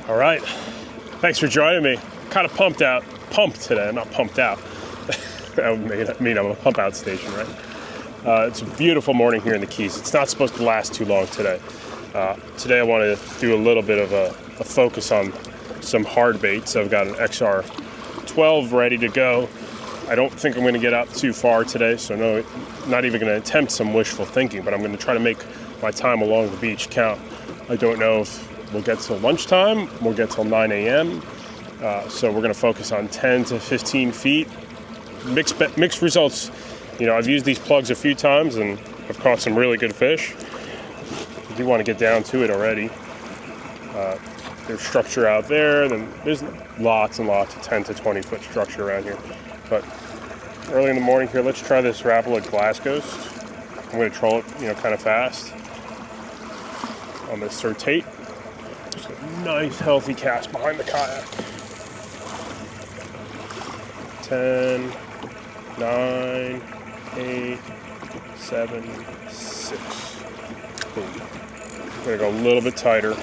All right, thanks for joining me. Kind of pumped today. I'm not pumped out. That would mean I'm a pump out station, right? It's a beautiful morning here in the Keys. It's not supposed to last too long today. Today I want to do a little bit of a focus on some hard baits. I've got an XR12 ready to go. I don't think I'm going to get out too far today, so no, not even going to attempt some wishful thinking, but I'm going to try to make my time along the beach count. I don't know if we'll get till lunchtime, we'll get till 9 a.m. So we're going to focus on 10 to 15 feet. Mixed results. You know, I've used these plugs a few times and I've caught some really good fish. I do want to get down to it already. There's structure out there, then there's lots and lots of 10 to 20 foot structure around here. But early in the morning here, let's try this Rapala Glass Ghost. I'm going to troll it, kind of fast on this Surtate. Just a nice healthy cast behind the kayak. 10, 9, 8, 7, 6. Boom. I'm going to go a little bit tighter.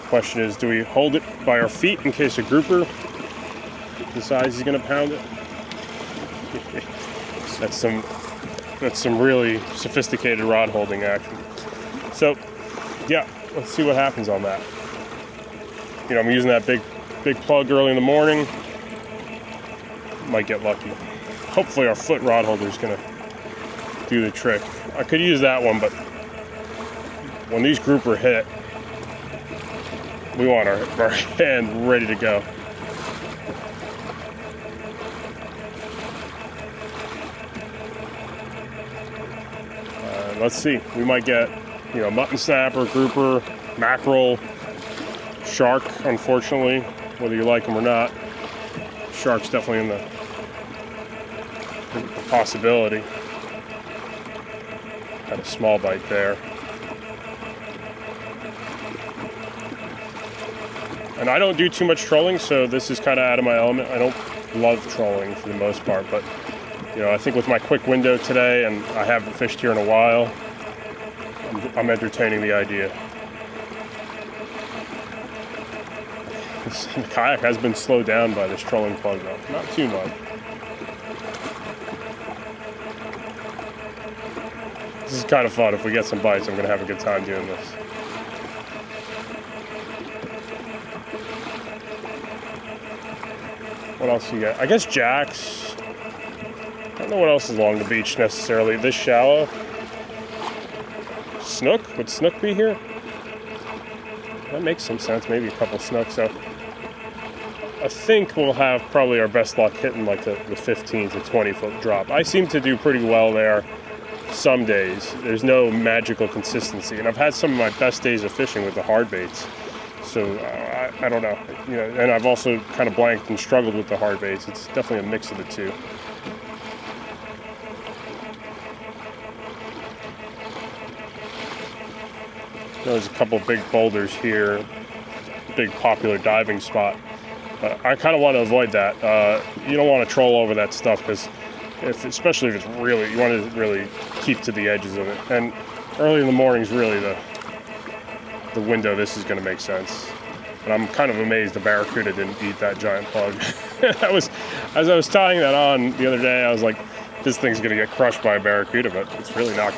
Question is, do we hold it by our feet in case a grouper decides he's going to pound it? That's some really sophisticated rod holding action. So, yeah, let's see what happens on that. I'm using that big plug early in the morning. Might get lucky. Hopefully our foot rod holder is going to do the trick. I could use that one, but when these grouper hit, we want our hand ready to go. Let's see. We might get, mutton snapper, grouper, mackerel, shark, unfortunately, whether you like them or not. Shark's definitely in the possibility. Got a small bite there. And I don't do too much trolling, so this is kind of out of my element. I don't love trolling for the most part, but I think with my quick window today, and I haven't fished here in a while, I'm entertaining the idea. The kayak has been slowed down by this trolling plug though, not too much. This is kind of fun. If we get some bites, I'm going to have a good time doing this. What else you got? I guess jacks. I don't know what else is along the beach necessarily. This shallow. Snook? Would snook be here? That makes some sense. Maybe a couple snooks. So I think we'll have probably our best luck hitting like the 15 to 20 foot drop. I seem to do pretty well there some days. There's no magical consistency. And I've had some of my best days of fishing with the hard baits. So I don't know. And I've also kind of blanked and struggled with the hard baits. It's definitely a mix of the two. There's a couple big boulders here, big popular diving spot. I kind of want to avoid that. You don't want to troll over that stuff because, especially if it's really, you want to really keep to the edges of it. And early in the morning is really the window this is going to make sense. And I'm kind of amazed the barracuda didn't eat that giant plug. As I was tying that on the other day, I was like, this thing's going to get crushed by a barracuda, but it's really not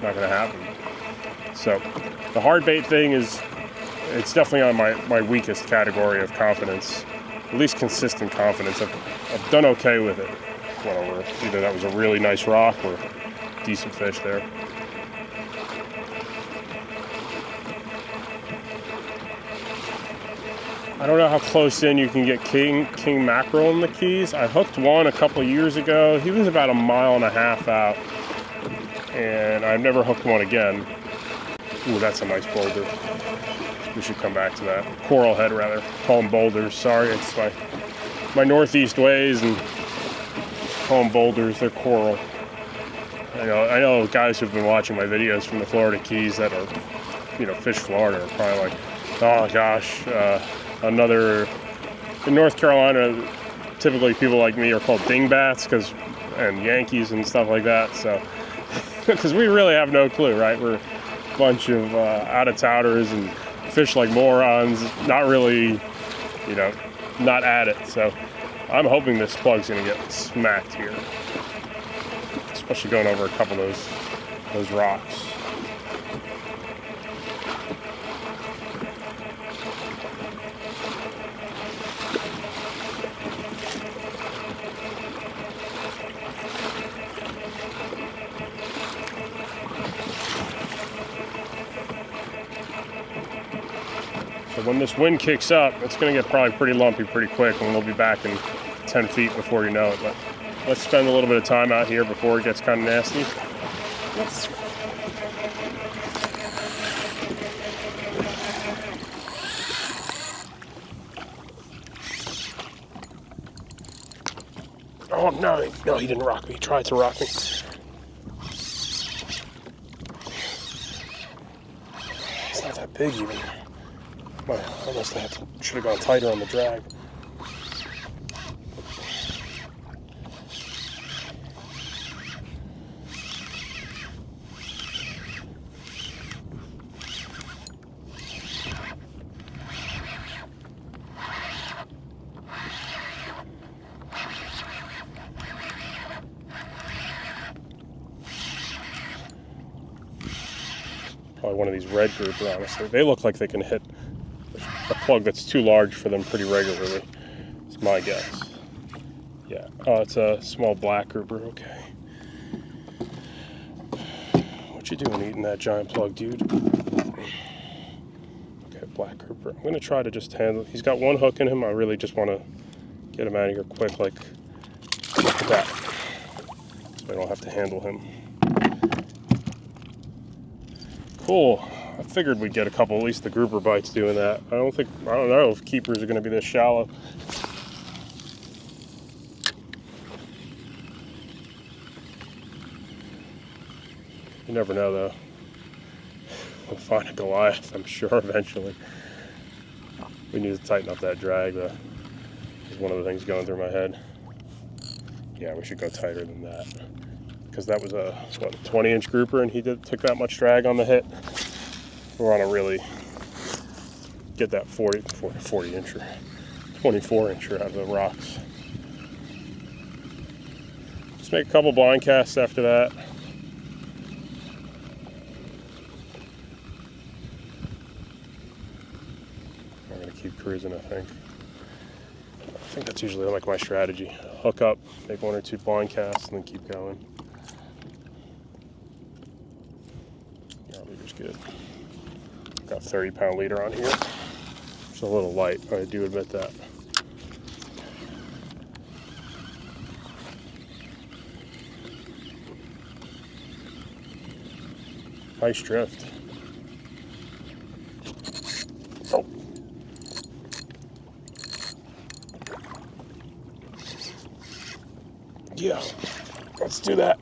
going to happen. So the hard bait thing it's definitely on my weakest category of confidence, at least consistent confidence. I've done okay with it. Whatever. Either that was a really nice rock or decent fish there. I don't know how close in you can get king mackerel in the Keys. I hooked one a couple of years ago. He was about 1.5 miles out, and I've never hooked one again. Ooh, that's a nice boulder. We should come back to that. Coral head, rather. Call them boulders. Sorry, it's my northeast ways, and call them boulders. They're coral. I know guys who've been watching my videos from the Florida Keys that are, fish Florida are probably like, oh gosh, another. In North Carolina, typically people like me are called dingbats and Yankees and stuff like that. So, because we really have no clue, right? We're a bunch of out-of-towners and fish like morons, not really, you know, not at it. So I'm hoping this plug's gonna get smacked here, especially going over a couple of those rocks. So when this wind kicks up, it's going to get probably pretty lumpy pretty quick, and we'll be back in 10 feet before you know it. But let's spend a little bit of time out here before it gets kind of nasty. Yes. Oh no, no, he didn't rock me. He tried to rock me. It's not that big even. I almost should have gone tighter on the drag. Probably one of these red grouper, honestly. They look like they can hit a plug that's too large for them pretty regularly. It's my guess. Yeah. Oh, it's a small black grouper. Okay. What you doing eating that giant plug, dude? Okay, black grouper. I'm gonna try to just handle. He's got one hook in him. I really just want to get him out of here quick, like that, so I don't have to handle him. Cool. I figured we'd get a couple, at least the grouper bites doing that. I don't know if keepers are going to be this shallow. You never know, though. We'll find a Goliath, I'm sure, eventually. We need to tighten up that drag, though. Is one of the things going through my head. Yeah, we should go tighter than that. Because that was a, what, 20-inch grouper, and he took that much drag on the hit. We want to really get that 40-incher, 24-incher out of the rocks. Just make a couple blind casts after that. I'm going to keep cruising, I think. I think that's usually like my strategy. Hook up, make 1 or 2 blind casts, and then keep going. Yeah, leader's good. Got 30-pound leader on here. It's a little light, I do admit that. Nice drift. Oh. Yeah, let's do that.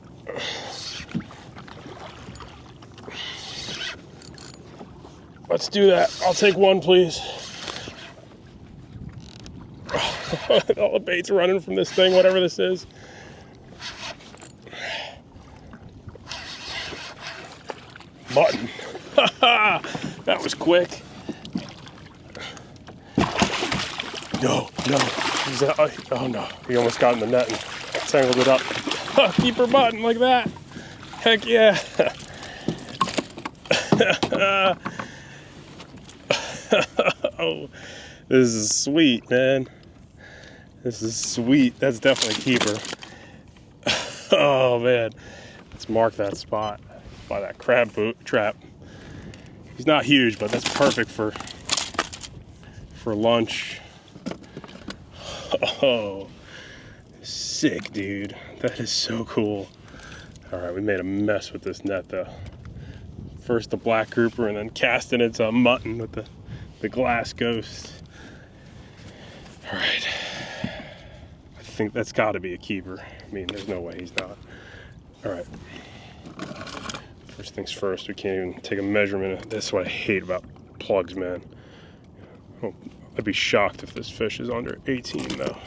Let's do that. I'll take one, please. All the bait's running from this thing, whatever this is. Mutton. That was quick. No. Oh no, he almost got in the net and tangled it up. Keeper mutton like that. Heck yeah. Oh, this is sweet, man. This is sweet. That's definitely a keeper. Oh man, let's mark that spot by that crab trap. He's not huge, but that's perfect for lunch. Oh, sick, dude. That is so cool. All right, we made a mess with this net though. First the black grouper and then casting it to a mutton with the glass ghost. All right, I think that's got to be a keeper. I mean, there's no way he's not. All right, first things first, we can't even take a measurement. That's what I hate about plugs, man. I'd be shocked if this fish is under 18 though.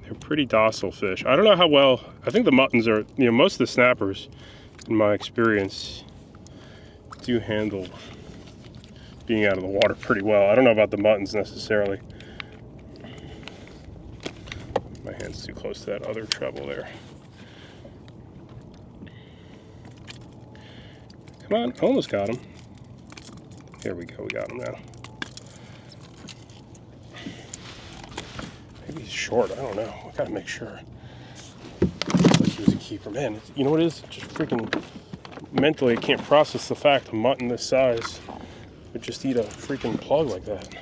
They're pretty docile fish. I don't know how well, I think the muttons are, you know, most of the snappers, in my experience, do handle being out of the water pretty well. I don't know about the muttons necessarily. My hand's too close to that other treble there. Come on, almost got him. Here we go, we got him now. Maybe he's short, I don't know. I gotta make sure. Looks like he was a keeper. Man, you know what it is? Just freaking mentally I can't process the fact a mutton this size would just eat a freaking plug like that.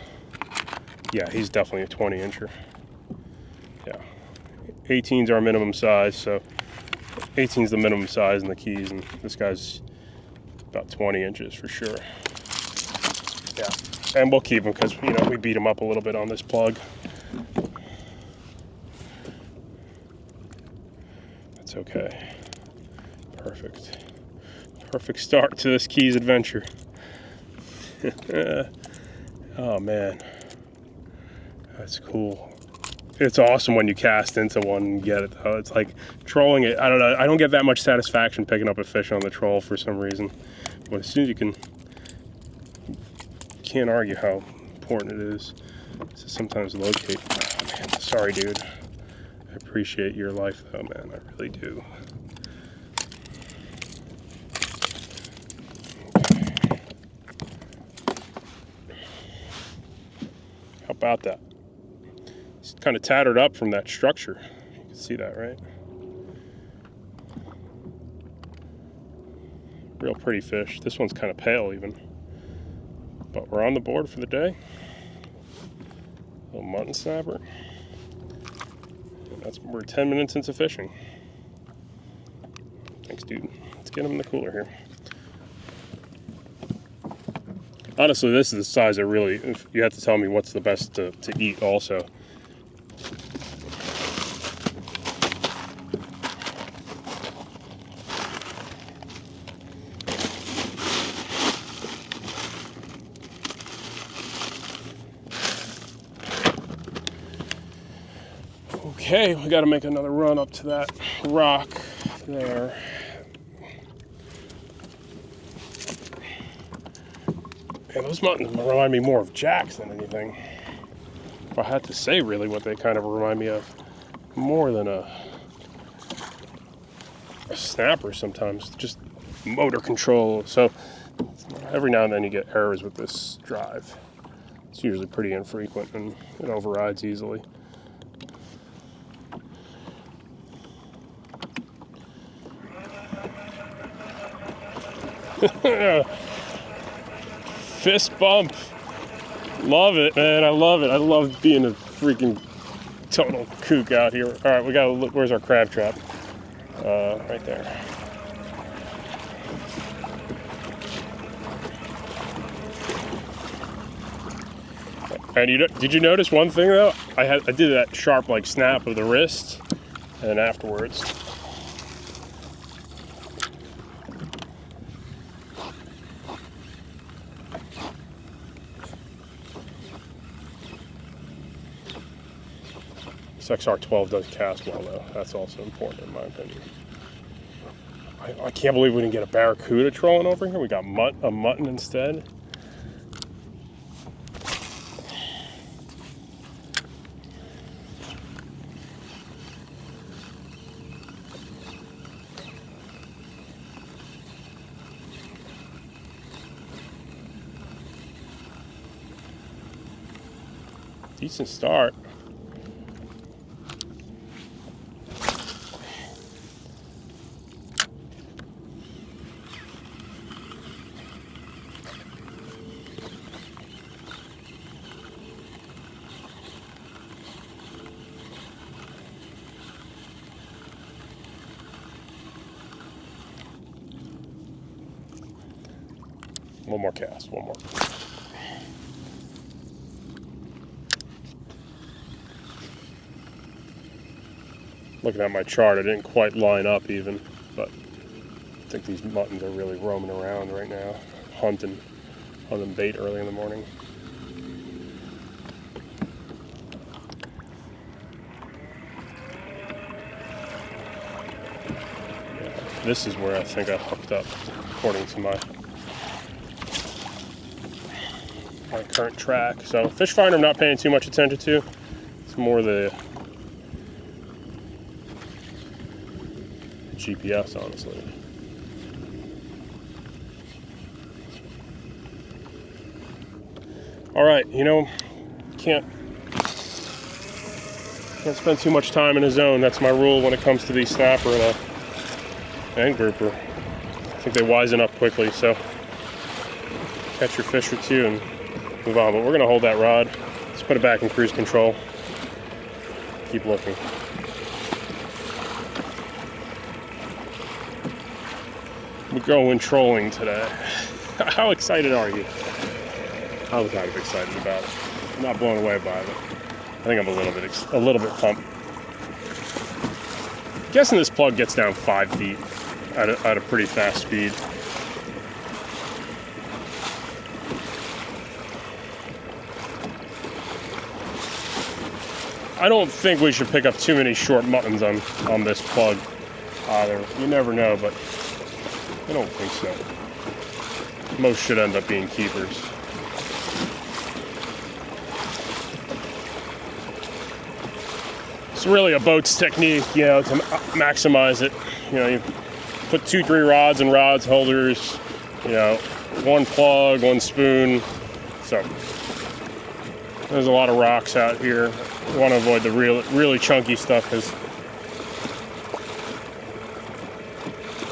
Yeah, he's definitely a 20-incher. Yeah. 18's our minimum size, so 18's the minimum size in the Keys, and this guy's about 20 inches for sure. Yeah, and we'll keep him because, you know, we beat him up a little bit on this plug. That's okay. Perfect. Perfect start to this Keys adventure. Oh man, that's cool. It's awesome when you cast into one and get it though. It's like trolling it. I don't know. I don't get that much satisfaction picking up a fish on the troll for some reason. But as soon as you can't argue how important it is to sometimes locate. Oh man, sorry dude. I appreciate your life though, man. I really do. How about that? It's kind of tattered up from that structure. You can see that, right? Real pretty fish. This one's kind of pale even. But we're on the board for the day. Little mutton snapper. And we're 10 minutes into fishing. Thanks, dude. Let's get him in the cooler here. Honestly, this is the size I really, if you have to tell me what's the best to eat also. Okay, we got to make another run up to that rock there. And those muttons remind me more of jacks than anything. If I had to say really what they kind of remind me of, more than a snapper sometimes, just motor control. So every now and then you get errors with this drive. It's usually pretty infrequent and it overrides easily. Fist bump. Love it, man. I love it. I love being a freaking total kook out here. All right, we gotta look. Where's our crab trap? Right there. And did you notice one thing though? I did that sharp like snap of the wrist, and then afterwards. This XR12 does cast well though. That's also important in my opinion. I can't believe we didn't get a barracuda trolling over here. We got a mutton instead. Decent start. One more cast, one more. Looking at my chart, I didn't quite line up even, but I think these muttons are really roaming around right now, hunting bait early in the morning. this is where I think I hooked up, according to my current track. So fish finder I'm not paying too much attention to. It's more the GPS, honestly. All right, you know, can't spend too much time in a zone. That's my rule when it comes to these snapper and grouper. I think they wisen up quickly, so catch your fish or two and move on. But we're gonna hold that rod. Let's put it back in cruise control. Keep looking. We're going trolling today. How excited are you? I'm kind of excited about it. I'm not blown away by it. I think I'm a little bit pumped. I'm guessing this plug gets down 5 feet at a pretty fast speed. I don't think we should pick up too many short muttons on this plug either. You never know, but I don't think so. Most should end up being keepers. It's really a boat's technique, you know, to maximize it. You know, you put 2-3 rods and rods holders, you know, 1 plug, 1 spoon. So there's a lot of rocks out here. You want to avoid the really chunky stuff because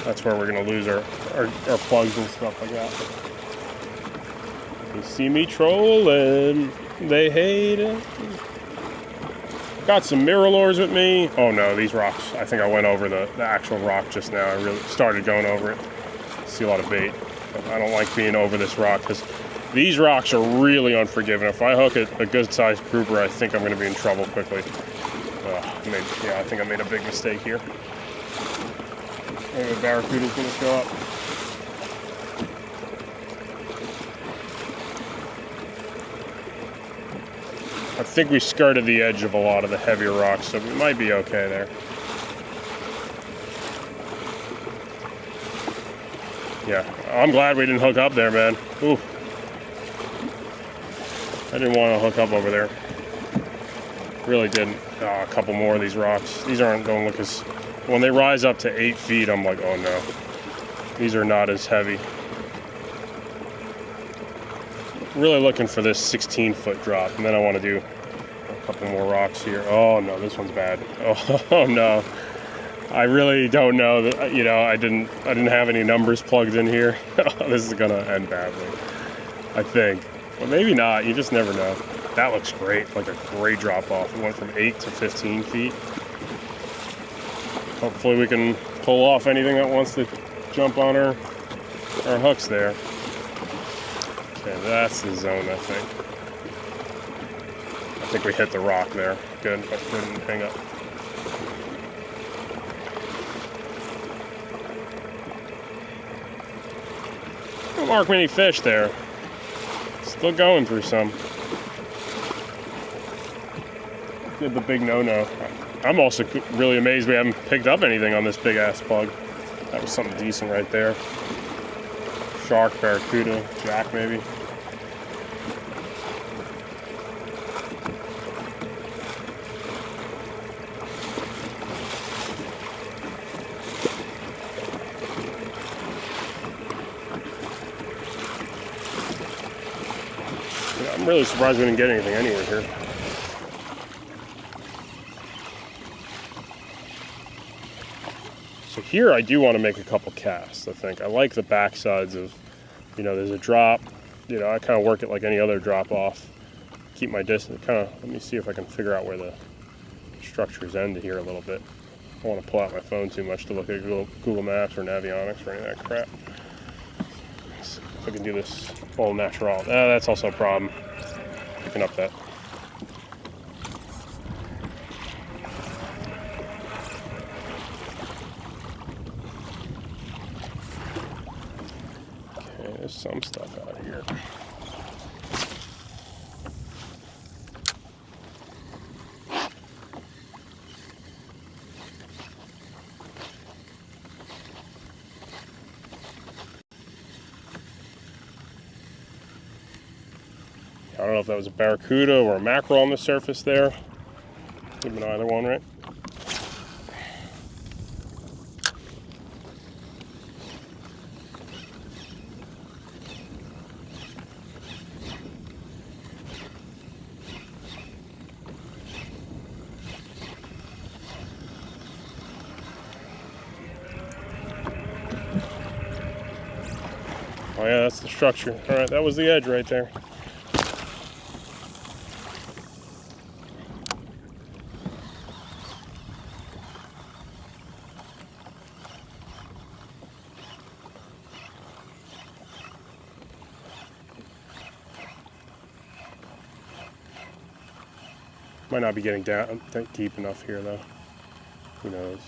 that's where we're going to lose our plugs and stuff like that. You see me trolling, they hate it. Got some mirror lures with me. Oh no, these rocks, I think I went over the actual rock just now. I really started going over it. See a lot of bait. But I don't like being over this rock because these rocks are really unforgiving. If I hook a good sized grouper, I think I'm going to be in trouble quickly. I think I made a big mistake here. Maybe a barracuda's going to show up. I think we skirted the edge of a lot of the heavier rocks, so we might be okay there. Yeah, I'm glad we didn't hook up there, man. Ooh. I didn't want to hook up over there. Really didn't. A couple more of these rocks. These aren't going to look as... When they rise up to 8 feet, I'm like, oh no. These are not as heavy. Really looking for this 16-foot drop, and then I want to do a couple more rocks here. Oh no, this one's bad. Oh no, I really don't know that. You know, I didn't have any numbers plugged in here. This is gonna end badly, I think. Well, maybe not. You just never know. That looks great, like a great drop off. It went from 8 to 15 feet. Hopefully we can pull off anything that wants to jump on our hooks there. Okay, that's the zone, I think. I think we hit the rock there. Good, but didn't hang up. Don't mark many fish there. Still going through some. Did the big no-no. I'm also really amazed we haven't picked up anything on this big-ass plug. That was something decent right there. Shark, barracuda, jack maybe. Yeah, I'm really surprised we didn't get anything anywhere here. So here I do want to make a couple casts, I think. I like the backsides of, you know, there's a drop. You know, I kind of work it like any other drop off. Keep my distance, kind of, let me see if I can figure out where the structures end here a little bit. I don't want to pull out my phone too much to look at Google Maps or Navionics or any of that crap. Let's see if I can do this all natural. That's also a problem, picking up that. There's some stuff out here. I don't know if that was a barracuda or a mackerel on the surface there. Could have been either one, right? Oh yeah, that's the structure. All right, that was the edge right there. Might not be getting down deep enough here though. Who knows?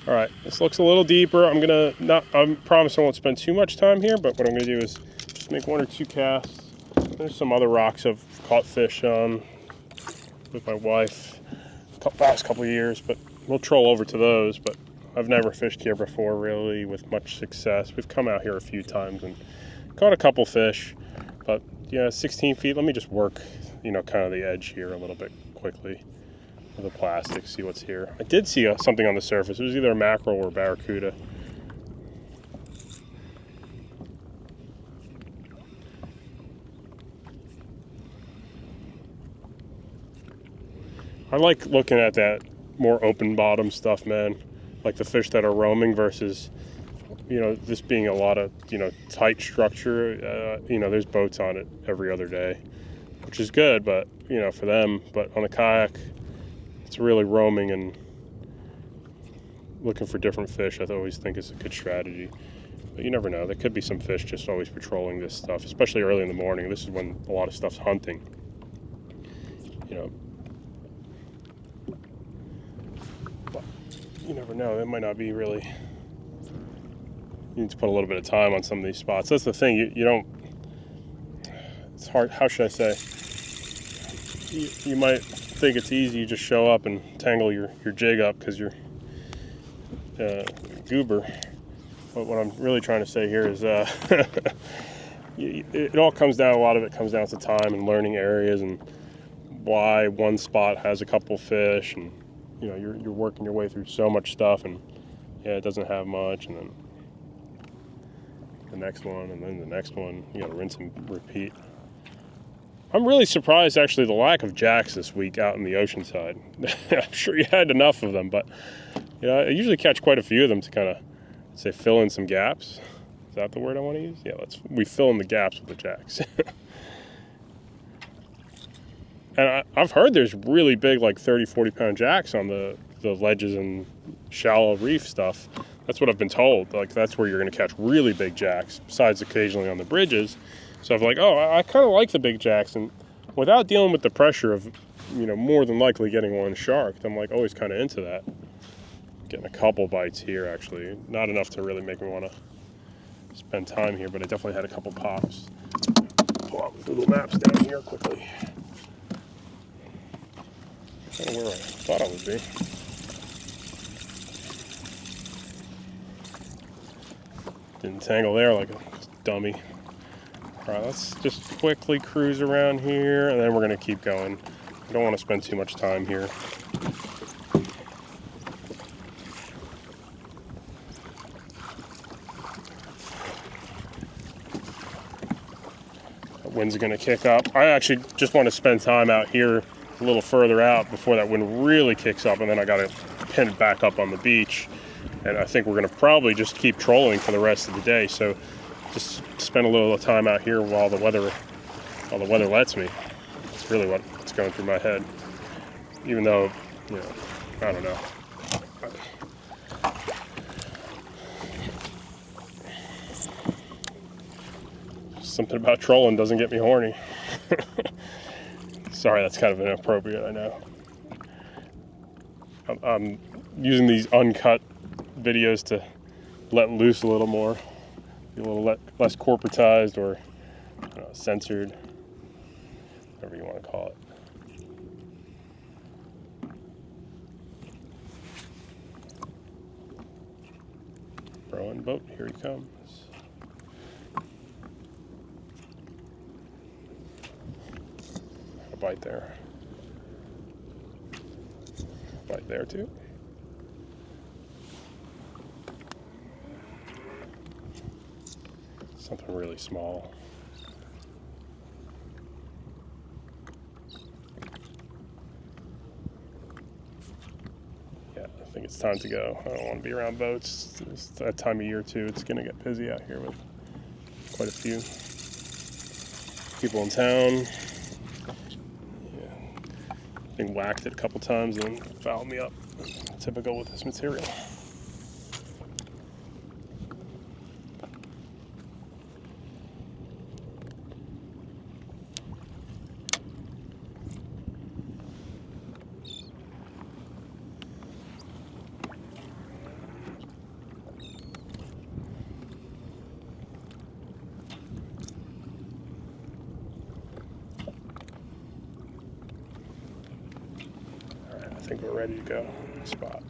All right, this looks a little deeper. I promise I won't spend too much time here, but what I'm gonna do is just make 1 or 2 casts. There's some other rocks I've caught fish on with my wife the last couple of years, but we'll troll over to those. But I've never fished here before really with much success. We've come out here a few times and caught a couple fish, but yeah, 16 feet. Let me just work, kind of the edge here a little bit quickly. The plastic, see what's here. I did see something on the surface. It was either a mackerel or a barracuda. I like looking at that more open bottom stuff, man. Like the fish that are roaming versus, this being a lot of, tight structure. There's boats on it every other day, which is good, but, for them. But on a kayak, it's really roaming and looking for different fish. I always think it's a good strategy. But you never know. There could be some fish just always patrolling this stuff, especially early in the morning. This is when a lot of stuff's hunting. But you never know. It might not be really... You need to put a little bit of time on some of these spots. That's the thing. You don't... It's hard. How should I say? You might think it's easy. You just show up and tangle your jig up because you're goober. But what I'm really trying to say here is it all comes down, a lot of it comes down to time and learning areas and why one spot has a couple fish, and you're working your way through so much stuff, and it doesn't have much, and then the next one, and then the next one. You gotta rinse and repeat. I'm really surprised, actually, the lack of jacks this week out in the ocean side. I'm sure you had enough of them, but I usually catch quite a few of them to kind of, say, fill in some gaps. Is that the word I want to use? Yeah, we fill in the gaps with the jacks. And I've heard there's really big, like 30, 40-pound jacks on the ledges and shallow reef stuff. That's what I've been told. Like, that's where you're going to catch really big jacks, besides occasionally on the bridges. So I'm like, I kind of like the big jacks, and without dealing with the pressure of, more than likely getting one sharked, I'm like always kind of into that. Getting a couple bites here, actually. Not enough to really make me want to spend time here, but I definitely had a couple pops. Pull out Google Maps down here quickly. I don't know where I thought I would be. Didn't tangle there like a dummy. All right, let's just quickly cruise around here, and then we're going to keep going. I don't want to spend too much time here. The wind's going to kick up. I actually just want to spend time out here a little further out before that wind really kicks up, and then I got to pin it back up on the beach. And I think we're going to probably just keep trolling for the rest of the day. So just spend a little time out here while the weather lets me. It's really what's going through my head. Even though, I don't know. Something about trolling doesn't get me horny. Sorry, that's kind of inappropriate, I know. I'm using these uncut videos to let loose a little more, be a little less corporatized or censored, whatever you want to call it. Rowing boat, here he comes. A bite there. A bite there too. Something really small. Yeah, I think it's time to go. I don't want to be around boats. It's that time of year too. It's going to get busy out here with quite a few people in town. Yeah, been whacked it a couple times and fouled me up. Typical with this material. I think we're ready to go. Spot.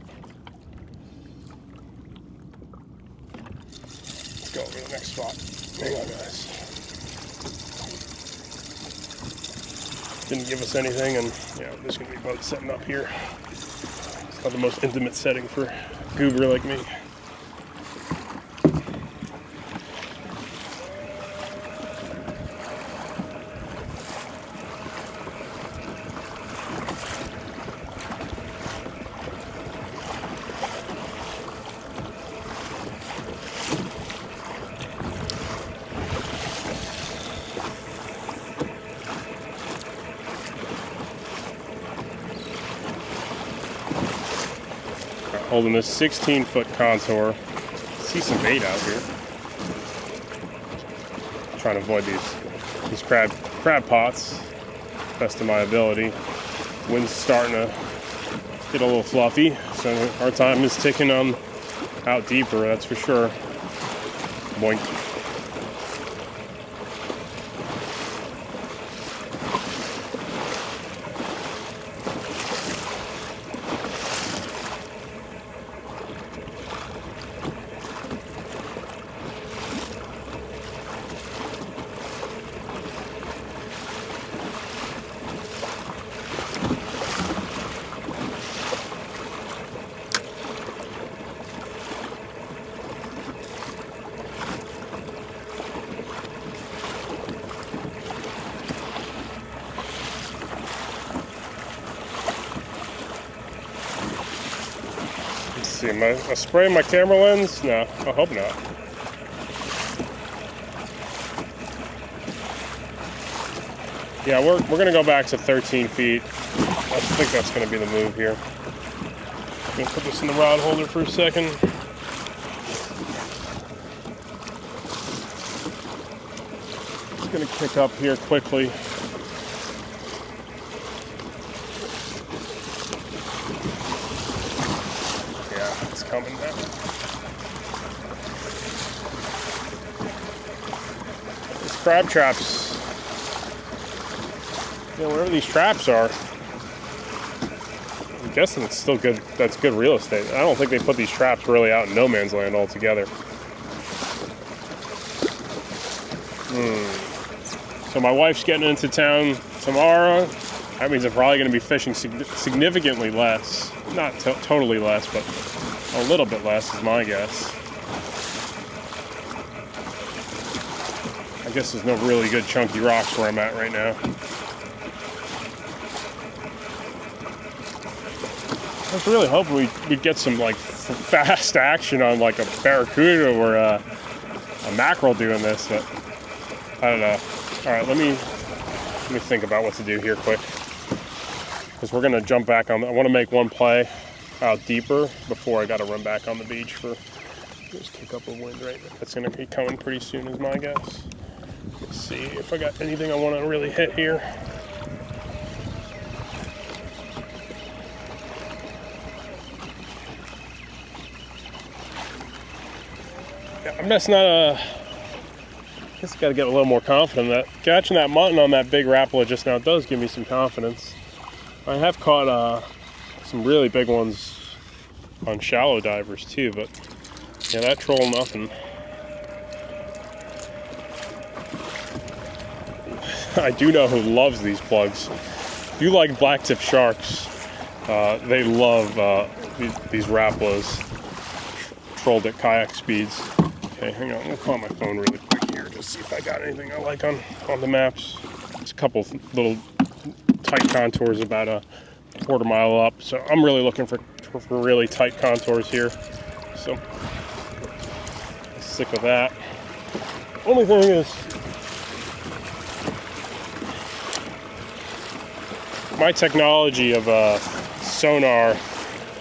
Let's go over to the next spot. Hang on, guys. Didn't give us anything, and yeah, there's gonna be boats setting up here. It's not the most intimate setting for a goober like me. Holding this 16-foot contour. See some bait out here. Trying to avoid these crab pots, best of my ability. Wind's starting to get a little fluffy, so our time is ticking on out deeper, that's for sure. Boink. See, am I spraying my camera lens? No, I hope not. Yeah, we're gonna go back to 13 feet. I think that's gonna be the move here. I'm gonna put this in the rod holder for a second. Just gonna kick up here quickly. Coming down. These crab traps, wherever these traps are, I'm guessing it's still good. That's good real estate. I don't think they put these traps really out in no man's land altogether. So my wife's getting into town tomorrow. That means I'm probably going to be fishing significantly less. Not totally less, but a little bit less is my guess. I guess there's no really good chunky rocks where I'm at right now. I was really hoping we'd get some like fast action on like a barracuda or a mackerel doing this, but I don't know. All right, let me think about what to do here quick, because we're gonna jump back on. I want to make one play out deeper before I got to run back on the beach for just kick up a wind right now. That's going to be coming pretty soon is my guess. Let's see if I got anything I want to really hit here. I'm just not I guess I gotta get a little more confident. That catching that mutton on that big Rapala just now does give me some confidence. I have caught some really big ones on shallow divers too, but yeah, that troll nothing. I do know who loves these plugs. If you like blacktip sharks, they love these Rapalas trolled at kayak speeds. Okay, hang on, I'm gonna call my phone really quick here to see if I got anything I like on the maps. There's a couple little tight contours about a quarter mile up, so I'm really looking for really tight contours here. So let's stick with that. Only thing is, my technology of sonar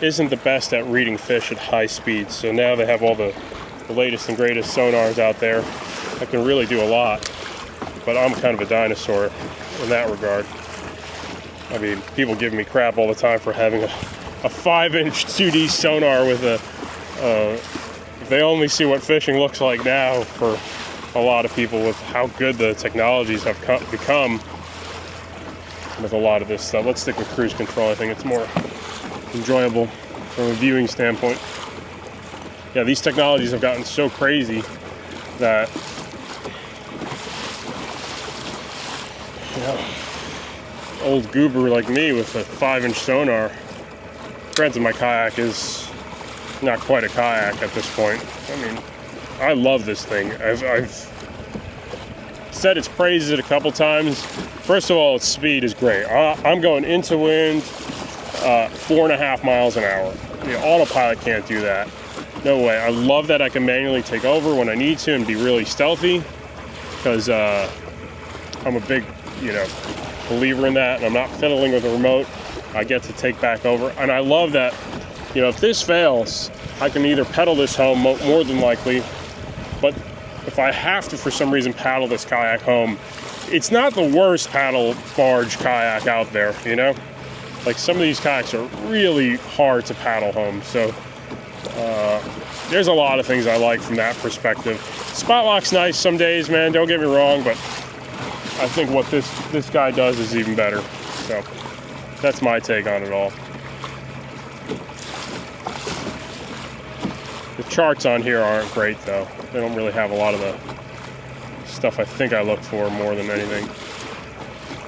isn't the best at reading fish at high speeds. So now they have all the latest and greatest sonars out there that can really do a lot. But I'm kind of a dinosaur in that regard. I mean, people give me crap all the time for having a 5-inch 2D sonar with they only see what fishing looks like now for a lot of people with how good the technologies have become with a lot of this stuff. Let's stick with cruise control. I think it's more enjoyable from a viewing standpoint. Yeah, these technologies have gotten so crazy that, you know, old goober like me with a 5-inch sonar, granted my kayak is not quite a kayak at this point. I mean, I love this thing. I've said its praises a couple times. First of all, its speed is great. I'm going into wind 4.5 miles an hour. The autopilot can't do that. No way. I love that I can manually take over when I need to and be really stealthy, because I'm a big, believer in that, and I'm not fiddling with the remote. I get to take back over, and I love that. If this fails, I can either pedal this home more than likely, but if I have to for some reason paddle this kayak home, it's not the worst paddle barge kayak out there, Like, some of these kayaks are really hard to paddle home, so there's a lot of things I like from that perspective. Spot lock's nice some days, man, don't get me wrong, but I think what this guy does is even better. So that's my take on it all. The charts on here aren't great though. They don't really have a lot of the stuff I think I look for more than anything.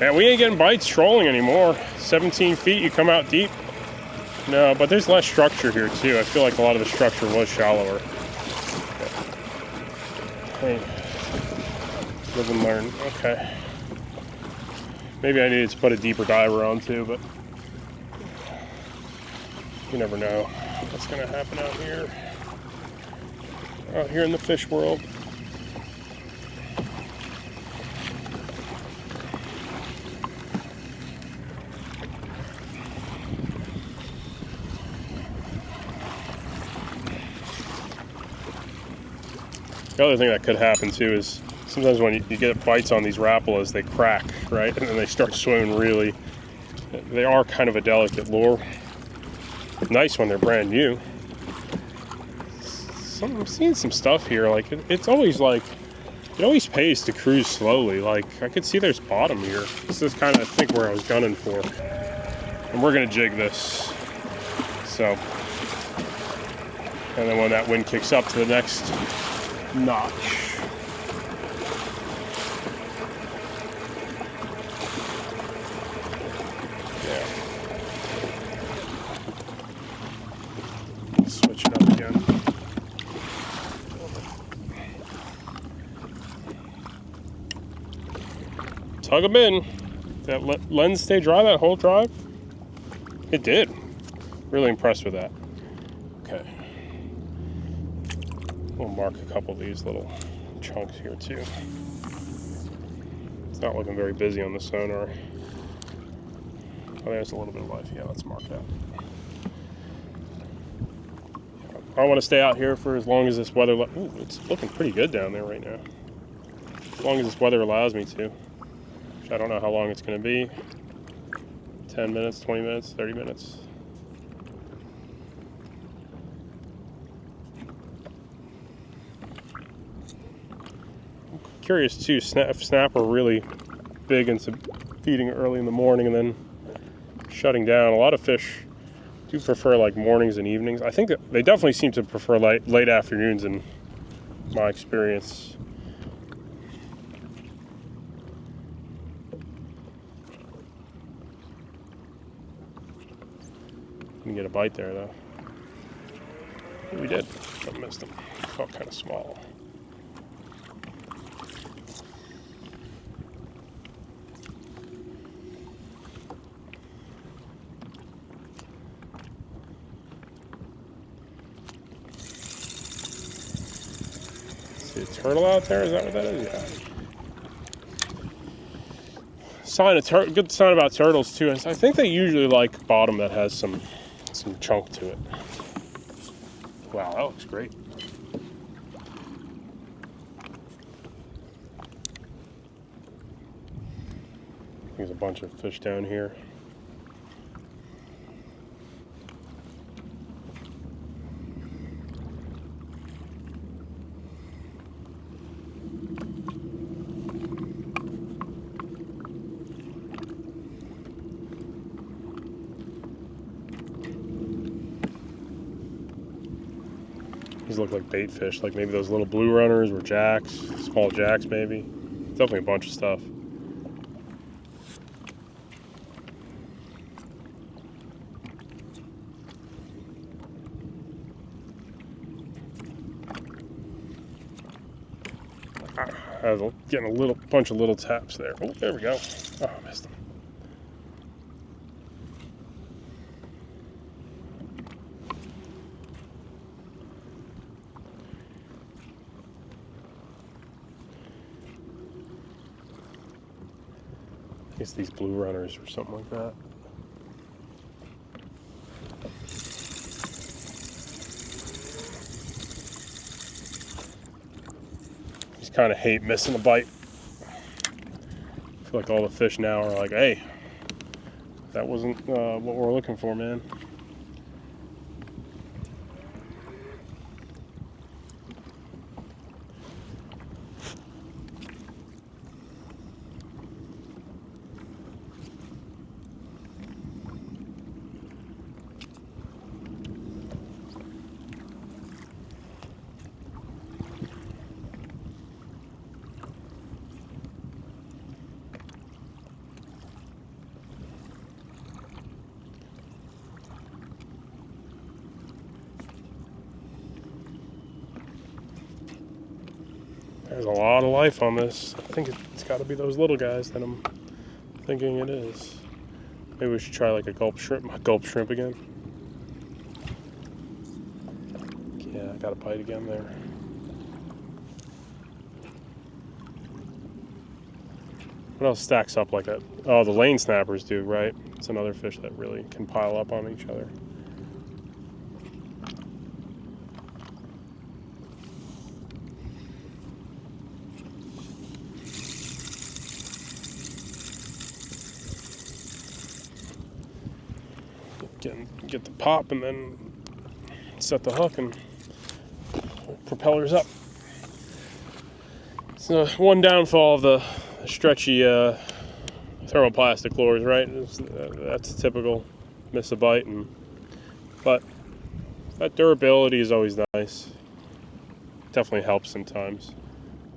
And we ain't getting bites trolling anymore. 17 feet, you come out deep. No, but there's less structure here too. I feel like a lot of the structure was shallower. Hey, live and learn. Okay. Maybe I needed to put a deeper diver on too, but you never know what's gonna happen out here in the fish world. The other thing that could happen too is sometimes when you get bites on these Rapalas, they crack, right? And then they start swimming really. They are kind of a delicate lure. Nice when they're brand new. I'm seeing some stuff here. Like, it always pays to cruise slowly. Like, I could see there's bottom here. This is kind of, I think, where I was gunning for. And we're gonna jig this. So, and then when that wind kicks up to the next notch. Yeah. Switch it up again. Tug them in. That lens stay dry that whole drive? It did. Really impressed with that. Okay. We'll mark a couple of these little chunks here too. It's not looking very busy on the sonar. Oh, there's a little bit of life. Yeah, let's mark that. I want to stay out here for as long as this weather. Ooh, it's looking pretty good down there right now. As long as this weather allows me to. Which I don't know how long it's going to be. 10 minutes, 20 minutes, 30 minutes. curious too, if snapper are really big into feeding early in the morning and then shutting down. A lot of fish do prefer like mornings and evenings. I think that they definitely seem to prefer late afternoons in my experience. Didn't get a bite there though. We did. I missed him. Felt kind of small. See a turtle out there? Is that what that is? Yeah. Good sign about turtles too. I think they usually like bottom that has some chunk to it. Wow, that looks great. There's a bunch of fish down here. These look like bait fish, like maybe those little blue runners or jacks, small jacks maybe. Definitely a bunch of stuff. I was getting a bunch of little taps there. Oh, there we go. Oh, I missed them. I guess these blue runners or something like that. Just kind of hate missing a bite. I feel like all the fish now are like, hey, that wasn't what we're looking for, man. There's a lot of life on this. I think it's got to be those little guys that I'm thinking it is. Maybe we should try like a gulp shrimp again. Yeah, I got a bite again there. What else stacks up like that? Oh, the lane snappers do, right? It's another fish that really can pile up on each other. Get the pop and then set the hook and propellers up. So one downfall of the stretchy thermoplastic lures, right? That's typical, miss a bite, but that durability is always nice. Definitely helps sometimes,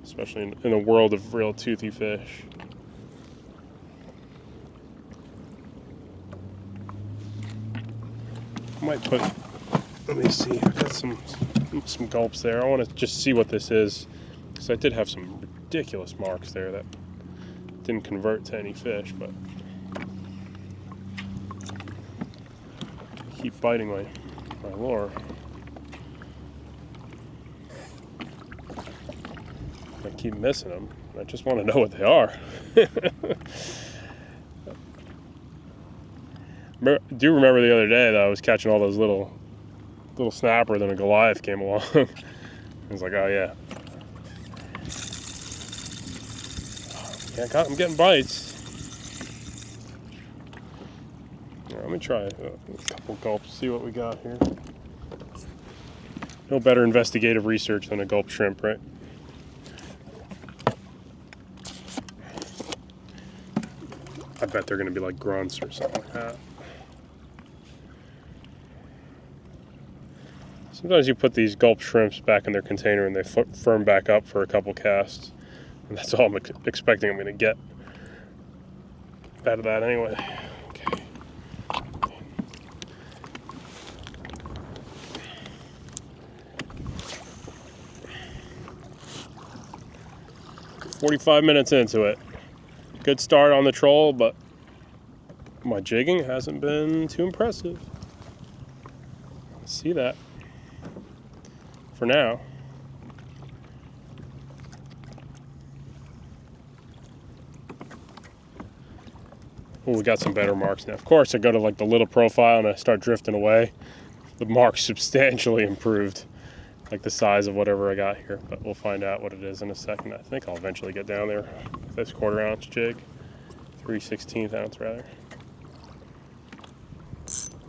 especially in a world of real toothy fish. Might put, let me see, I got some gulps there. I want to just see what this is, because I did have some ridiculous marks there that didn't convert to any fish, but keep biting my lure. I keep missing them. I just want to know what they are. I do remember the other day that I was catching all those little snapper, then a Goliath came along. I was like, oh yeah. I'm getting bites. Let me try a couple gulps, see what we got here. No better investigative research than a gulp shrimp, right? bet they're going to be like grunts or something like that. Sometimes you put these Gulp shrimps back in their container and they firm back up for a couple casts. And that's all I'm expecting I'm going to get out of that anyway. Okay. 45 minutes into it. Good start on the troll, but my jigging hasn't been too impressive. See that for now. Oh, we got some better marks now. Of course, I go to like the little profile and I start drifting away. The marks substantially improved, like the size of whatever I got here. But we'll find out what it is in a second. I think I'll eventually get down there with this 1/4 ounce jig, 3/16 ounce rather.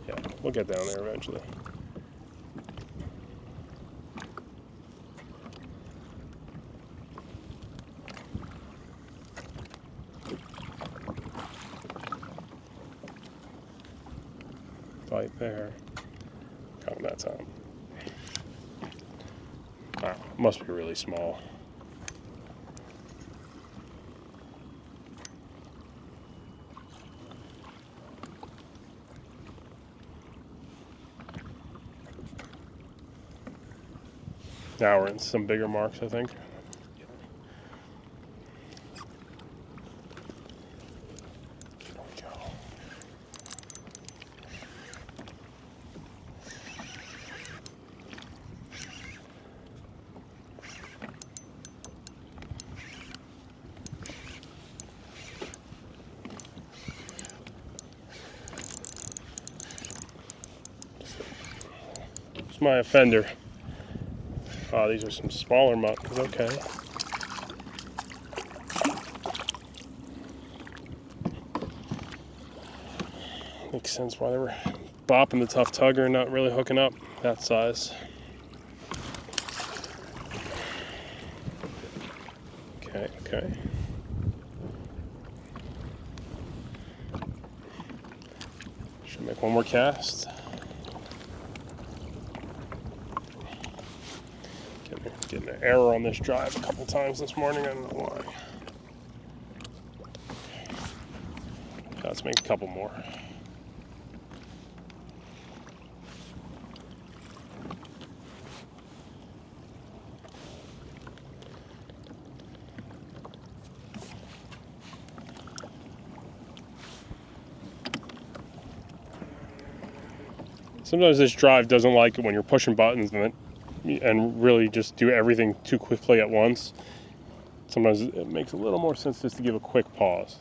Yeah, we'll get down there eventually. Bite there. Coming that time. Wow, must be really small. Now we're in some bigger marks, I think. It's my offender. Oh, these are some smaller muttons, okay. Makes sense why they were bopping the tough tugger and not really hooking up that size. Okay, okay. Should make one more cast. Getting an error on this drive a couple times this morning, I don't know why. Let's make a couple more. Sometimes this drive doesn't like it when you're pushing buttons and really just do everything too quickly at once. Sometimes it makes a little more sense just to give a quick pause.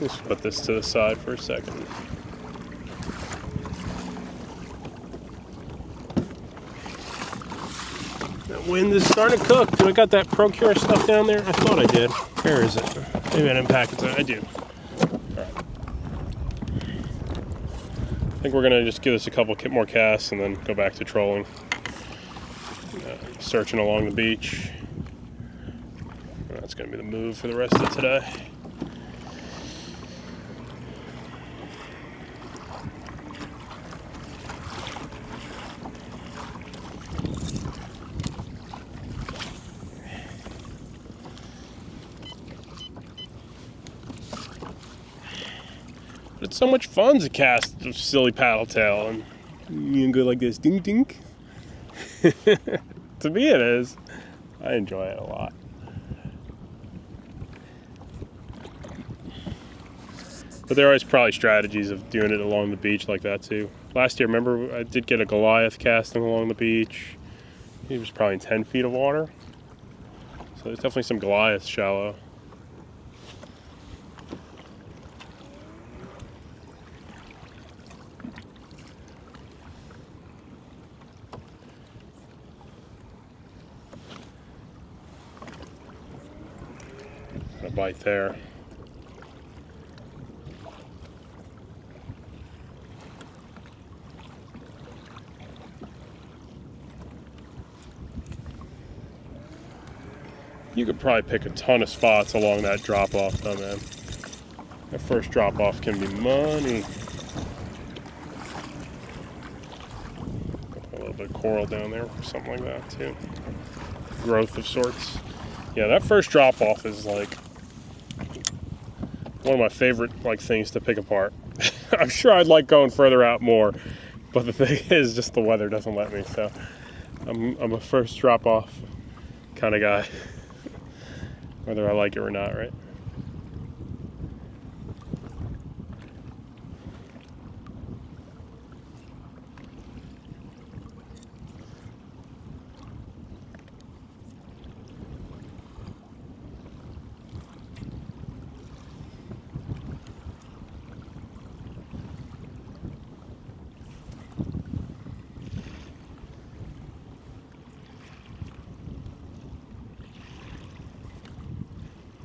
Let's put this to the side for a second. That wind is starting to cook. Do I got that Procure stuff down there? I thought I did. Where is it? Maybe I didn't pack it. I do. All right. I think we're gonna just give this a couple more casts and then go back to trolling. Searching along the beach. That's gonna be the move for the rest of today. It's so much fun to cast a silly paddle tail and you can go like this, ding ding. To me it is. I enjoy it a lot. But there are always probably strategies of doing it along the beach like that too. Last year, remember, I did get a Goliath casting along the beach. He was probably in 10 feet of water. So there's definitely some Goliath shallow. bite there. You could probably pick a ton of spots along that drop off though, man. That first drop off can be money. A little bit of coral down there, something like that too. Growth of sorts. Yeah, that first drop off is like one of my favorite like things to pick apart. I'm sure I'd like going further out more, but the thing is just the weather doesn't let me, so I'm a first drop off kind of guy. Whether I like it or not, right?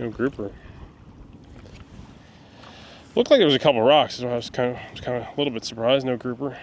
No grouper. Looked like there was a couple rocks, so I was kind of a little bit surprised. No grouper.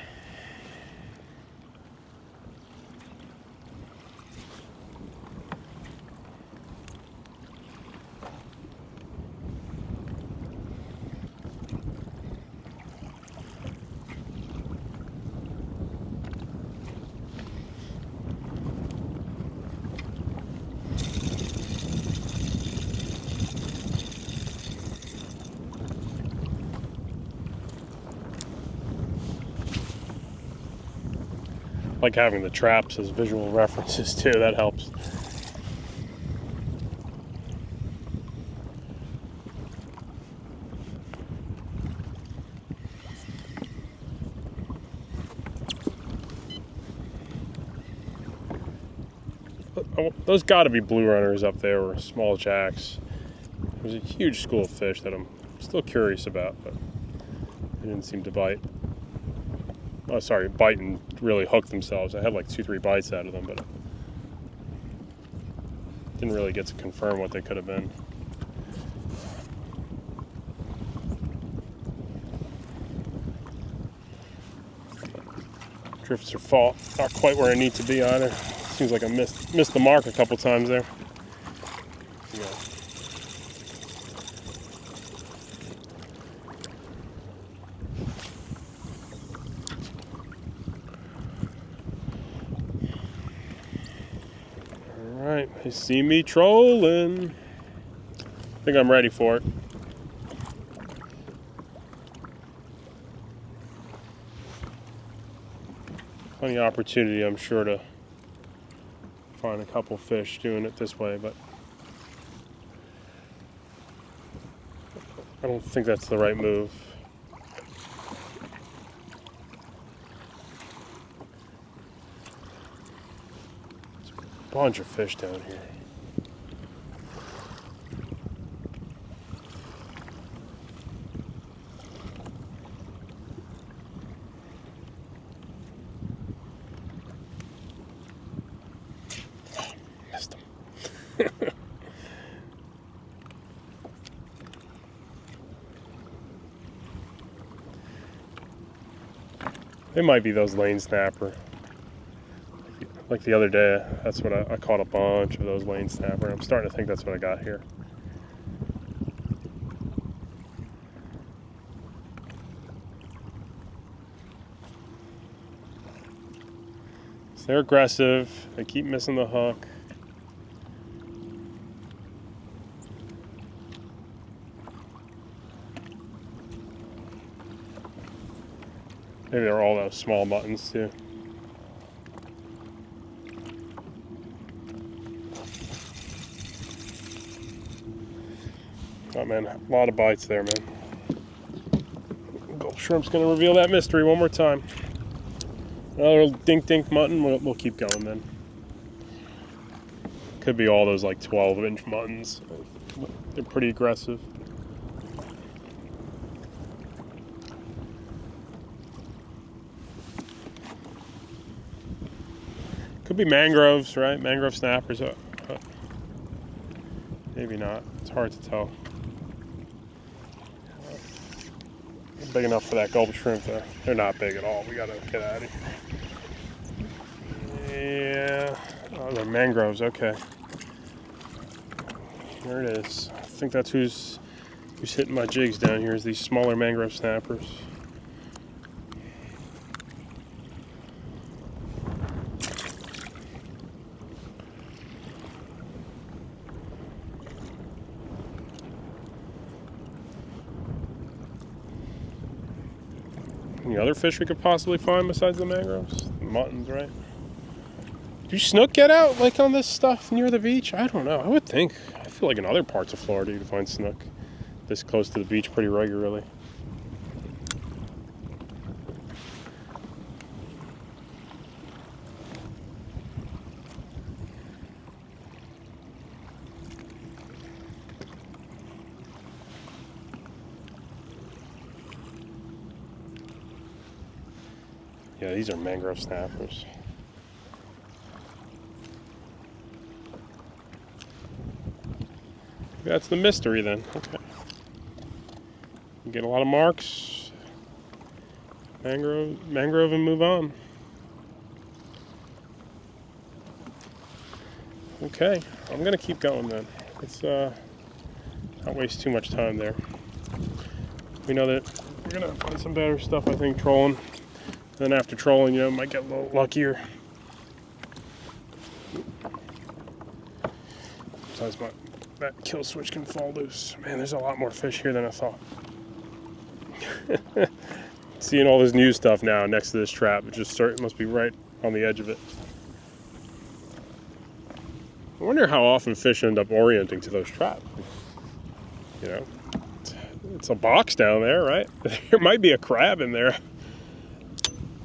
Like having the traps as visual references too, that helps. Those got to be blue runners up there or small jacks. There's a huge school of fish that I'm still curious about, but they didn't seem to bite. Oh, sorry, bite and really hook themselves. I had like 2-3 bites out of them, but didn't really get to confirm what they could have been. Drifts are not quite where I need to be either. Seems like I missed the mark a couple times there. Yeah. Alright, they see me trolling. I think I'm ready for it. Plenty of opportunity, I'm sure, to find a couple fish doing it this way, but I don't think that's the right move. There's a bunch of fish down here. It might be those lane snapper. Like the other day, that's what I caught a bunch of those lane snapper. I'm starting to think that's what I got here. So they're aggressive. They keep missing the hook. Maybe they're all those small muttons too. Oh man, a lot of bites there, man. Gulp shrimp's gonna reveal that mystery one more time. Another dink dink mutton, we'll keep going then. Could be all those like 12-inch muttons. They're pretty aggressive. Could be mangroves, right? Mangrove snappers. Maybe Maybe not. It's hard to tell. Big enough for that gulp shrimp though. They're not big at all. We gotta get out of here. Yeah. Oh, they're mangroves. Okay. There it is. I think that's who's hitting my jigs down here, is these smaller mangrove snappers. Any other fish we could possibly find besides the mangroves? The muttons, right? Do snook get out like on this stuff near the beach? I don't know. I would think. I feel like in other parts of Florida you can find snook this close to the beach pretty regularly. Yeah, these are mangrove snappers. That's the mystery then. Okay. You get a lot of marks. Mangrove and move on. Okay, I'm gonna keep going then. Let's not waste too much time there. We know that we're gonna find some better stuff, I think, trolling. Then after trolling, might get a little luckier. Sometimes that kill switch can fall loose. Man, there's a lot more fish here than I thought. Seeing all this new stuff now next to this trap, it must be right on the edge of it. I wonder how often fish end up orienting to those traps. It's a box down there, right? There might be a crab in there,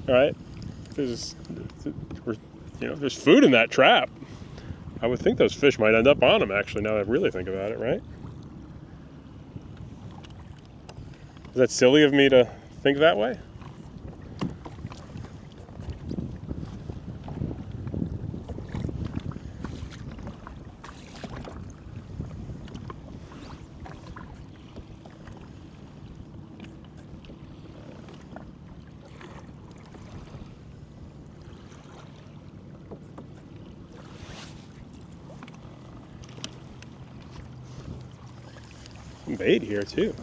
right? There's food in that trap. I would think those fish might end up on them, actually, now that I really think about it, right? Is that silly of me to think that way? Some bait here too.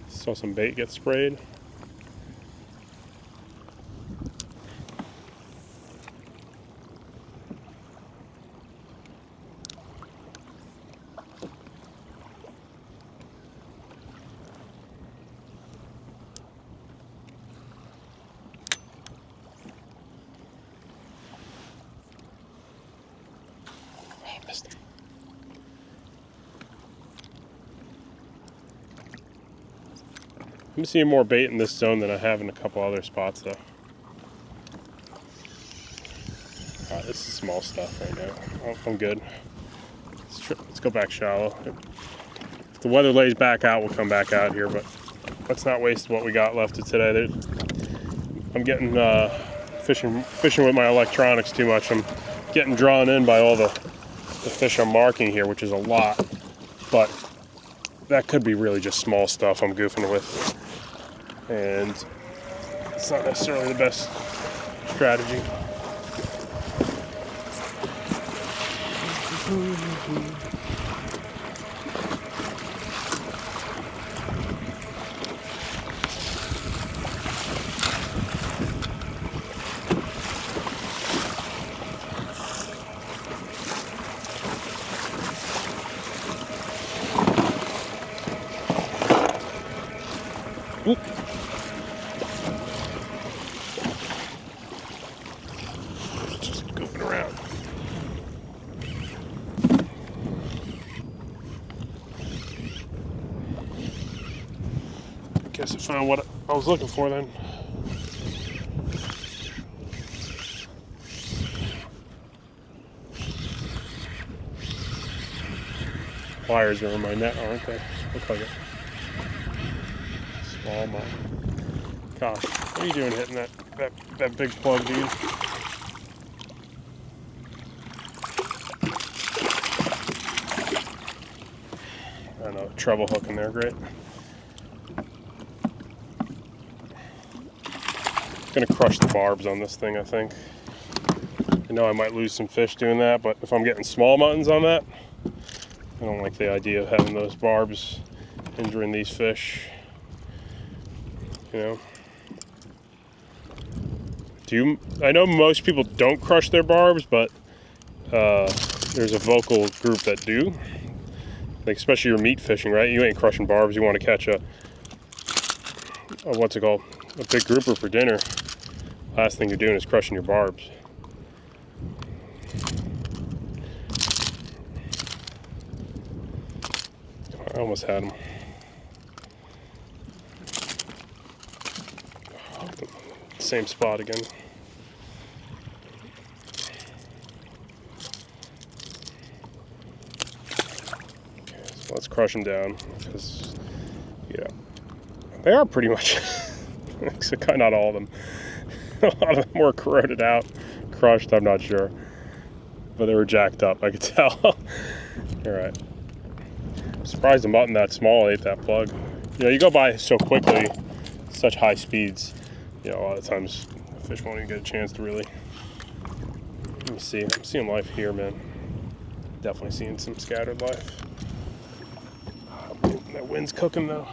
Saw some bait get sprayed. Oh, missed it. I'm seeing more bait in this zone than I have in a couple other spots, though. This is small stuff right now. I'm good. Let's go back shallow. If the weather lays back out, we'll come back out here, but let's not waste what we got left of today. I'm getting fishing with my electronics too much. I'm getting drawn in by all the fish I'm marking here, which is a lot, but that could be really just small stuff I'm goofing with. And it's not necessarily the best strategy. Oop. Just goofing around. I guess I found what I was looking for then. Pliers are in my net, aren't they? Look like it. Small mine. Gosh, what are you doing hitting that big plug, dude? treble hook in there, great. Gonna crush the barbs on this thing, I think. I know I might lose some fish doing that, but if I'm getting small muttons on that, I don't like the idea of having those barbs injuring these fish. You know? I know most people don't crush their barbs, but there's a vocal group that do. Like, especially your meat fishing, right? You ain't crushing barbs. You want to catch a what's it called? A big grouper for dinner. Last thing you're doing is crushing your barbs. I almost had him. Same spot again. Okay, so let's crush them down because, yeah, they are pretty much, not all of them. A lot of them were corroded out, crushed, I'm not sure. But they were jacked up, I could tell. All right. I'm surprised a mutton that small ate that plug. You know, you go by so quickly, such high speeds, you know, a lot of times fish won't even get a chance to really. Let me see. I'm seeing life here, man. Definitely seeing some scattered life. That wind's cooking though.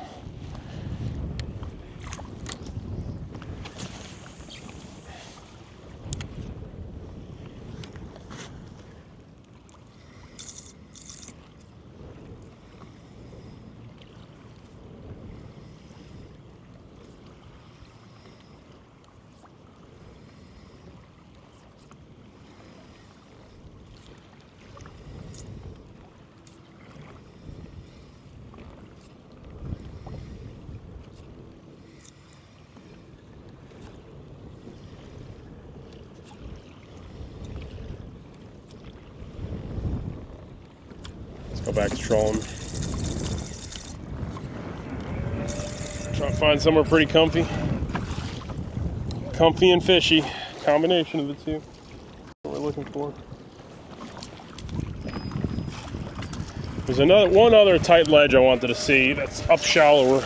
Go back to trolling. Try to find somewhere pretty comfy. Comfy and fishy. Combination of the two. What we're looking for. There's one other tight ledge I wanted to see that's up shallower.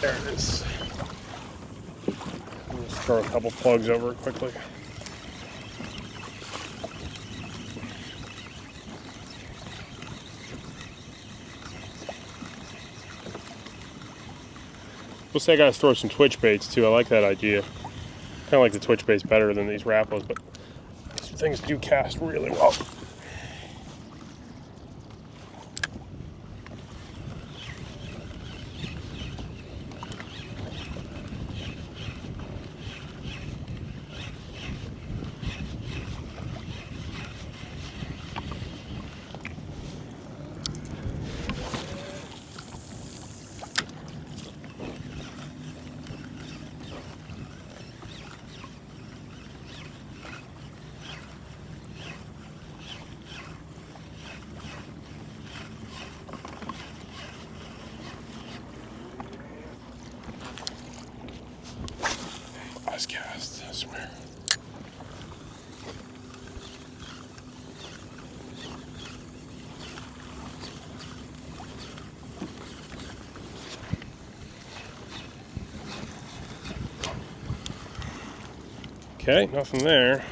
There it is. I'll just throw a couple plugs over it quickly. We'll say I gotta throw some twitch baits too. I like that idea. Kind of like the twitch baits better than these Rappos, but these things do cast really well. Cast, I swear. Okay, nothing there.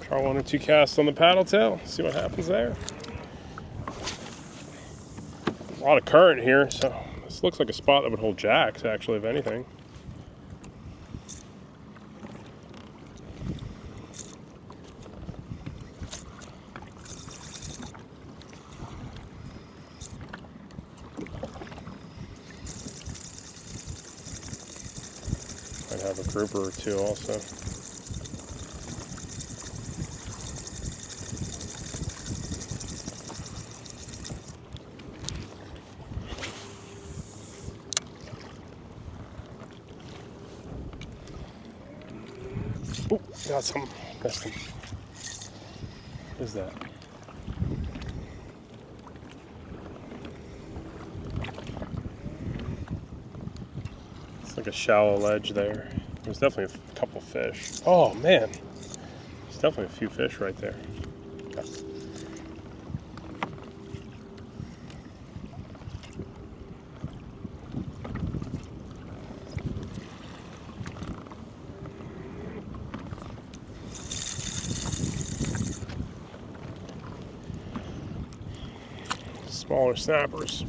Try 1 or 2 casts on the paddle tail, see what happens there. A lot of current here, so this looks like a spot that would hold jacks, actually, if anything. Might have a grouper or two also. Oh, got some. Missed him. What is that? like a shallow ledge there. There's definitely a couple fish. Oh man, there's definitely a few fish right there. Smaller snappers.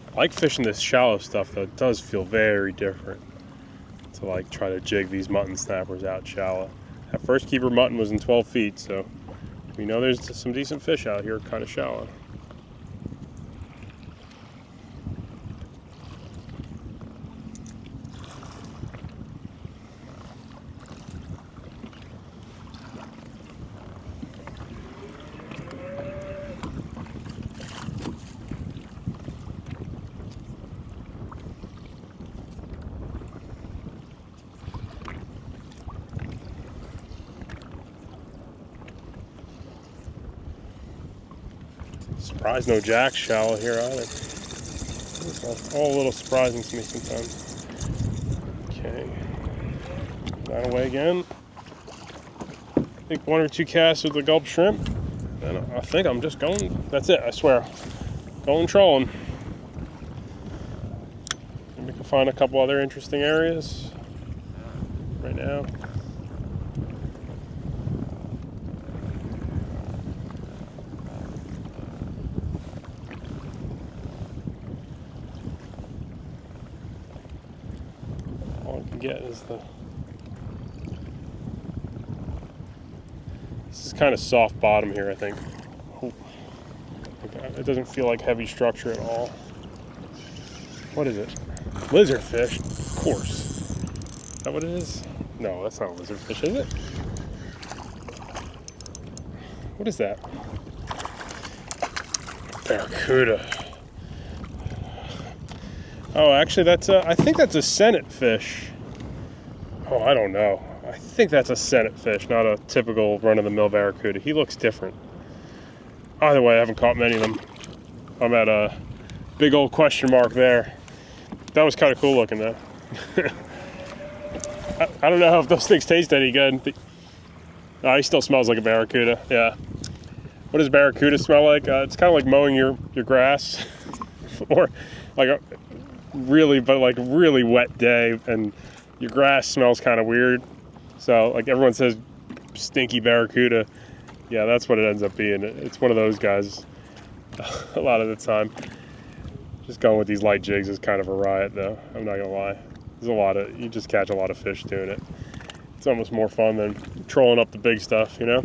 I like fishing this shallow stuff though. It does feel very different to like try to jig these mutton snappers out shallow. That first keeper mutton was in 12 feet, so we know there's some decent fish out here kind of shallow. Surprised no jacks shallow here either. It's all a little surprising to me sometimes. Okay, that away again. I think 1 or 2 casts with the Gulp shrimp. And I think I'm just going, that's it, I swear. Going trolling. Maybe we can find a couple other interesting areas right now. Get is this is kind of soft bottom here, I think. It doesn't feel like heavy structure at all. What is it? Lizardfish, of course. Is that what it is? No, that's not a lizardfish, is it? What is that? Barracuda. Oh, actually, that's I think that's a senate fish. Oh, I don't know. I think that's a senate fish, not a typical run-of-the-mill barracuda. He looks different. Either way, I haven't caught many of them. I'm at a big old question mark there. That was kind of cool looking, though. I don't know if those things taste any good. Oh, he still smells like a barracuda, yeah. What does barracuda smell like? It's kind of like mowing your grass. Or like a really wet day, and your grass smells kind of weird. So like everyone says stinky barracuda. Yeah, that's what it ends up being. It's one of those guys a lot of the time. Just going with these light jigs is kind of a riot though. I'm not gonna lie. You just catch a lot of fish doing it. It's almost more fun than trolling up the big stuff, you know?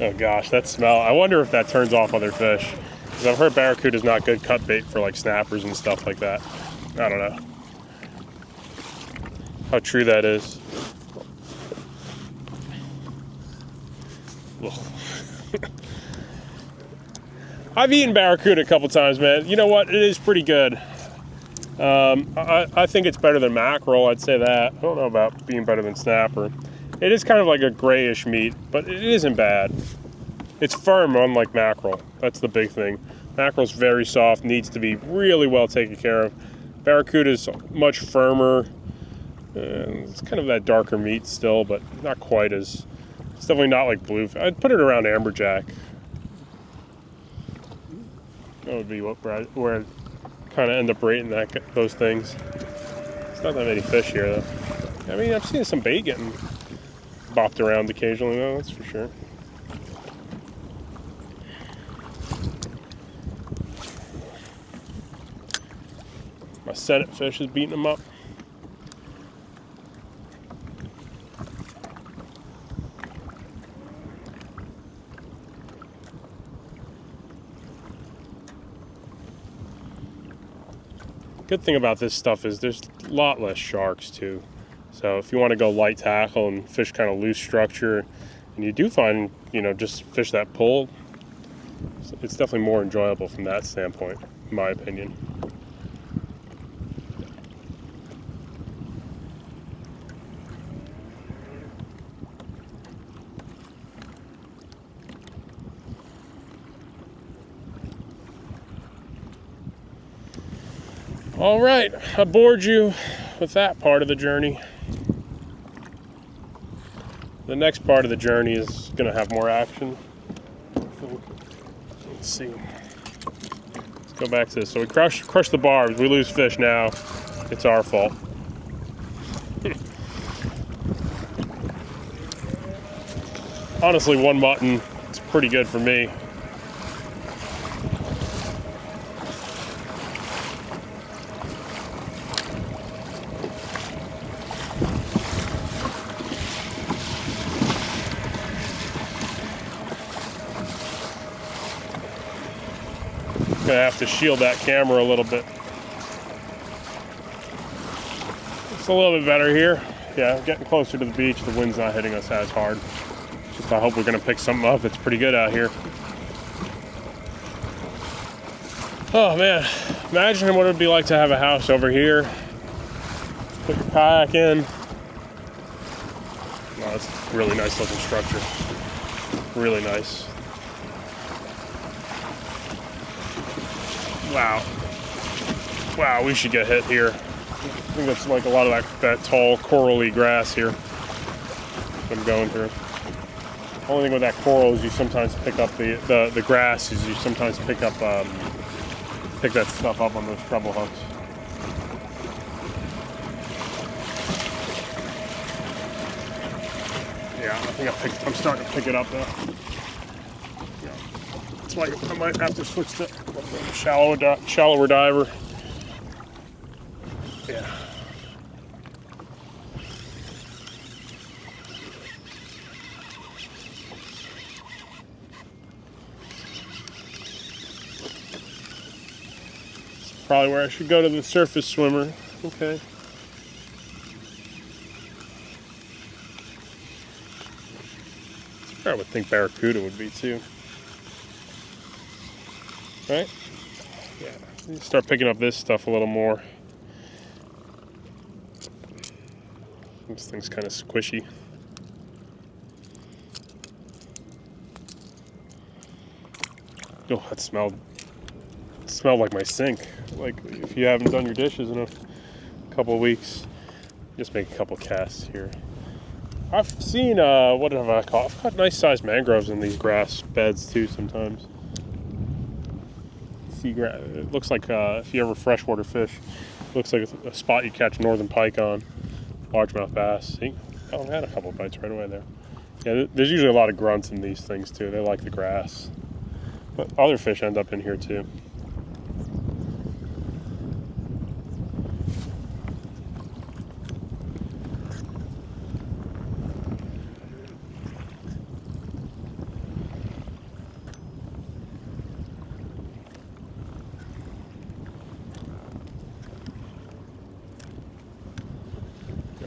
Oh gosh, that smell. I wonder if that turns off other fish. Because I've heard barracuda's not good cut bait for like snappers and stuff like that. I don't know how true that is. I've eaten barracuda a couple times, man. You know what? It is pretty good. I think it's better than mackerel, I'd say that. I don't know about being better than snapper. It is kind of like a grayish meat, but it isn't bad. It's firm, unlike mackerel. That's the big thing. Mackerel's very soft, needs to be really well taken care of. Barracuda's much firmer. It's kind of that darker meat still, but not quite as... It's definitely not like blue. I'd put it around amberjack. That would be where I kind of end up rating those things. It's not that many fish here, though. I mean, I've seen some bait getting bopped around occasionally, though, that's for sure. My Senate fish is beating them up. Good thing about this stuff is there's a lot less sharks too. So if you want to go light tackle and fish kind of loose structure, and you do find, you know, just fish that pull, it's definitely more enjoyable from that standpoint, in my opinion. All right, I bored you with that part of the journey. The next part of the journey is going to have more action. Let's see. Let's go back to this. So we crush the barbs. We lose fish now. It's our fault. Honestly, one mutton is pretty good for me. Gonna have to shield that camera a little bit. It's a little bit better here. Yeah, getting closer to the beach. The wind's not hitting us as hard. Just I hope we're gonna pick something up. It's pretty good out here. Oh man, imagine what it would be like to have a house over here. Put your kayak in. Wow, it's a really nice looking structure. Really nice. Wow. Wow, we should get hit here. I think that's like a lot of that tall corally grass here I'm going through. The only thing with that coral is you sometimes pick up the grass is you sometimes pick up pick that stuff up on those treble hooks. Yeah, I think I'm starting to pick it up now. It's like I might have to switch to a shallower diver. Yeah. It's probably where I should go to the surface swimmer. Okay. I would think barracuda would be too. Right? Yeah. Start picking up this stuff a little more. This thing's kind of squishy. Oh, that smelled like my sink. Like if you haven't done your dishes in a couple of weeks, just make a couple casts here. I've seen, what have I caught? I've caught nice sized mangroves in these grass beds too sometimes. It looks like if you ever freshwater fish, it looks like a spot you catch northern pike on, largemouth bass. See, oh, I had a couple bites right away there. Yeah, there's usually a lot of grunts in these things too. They like the grass, but other fish end up in here too.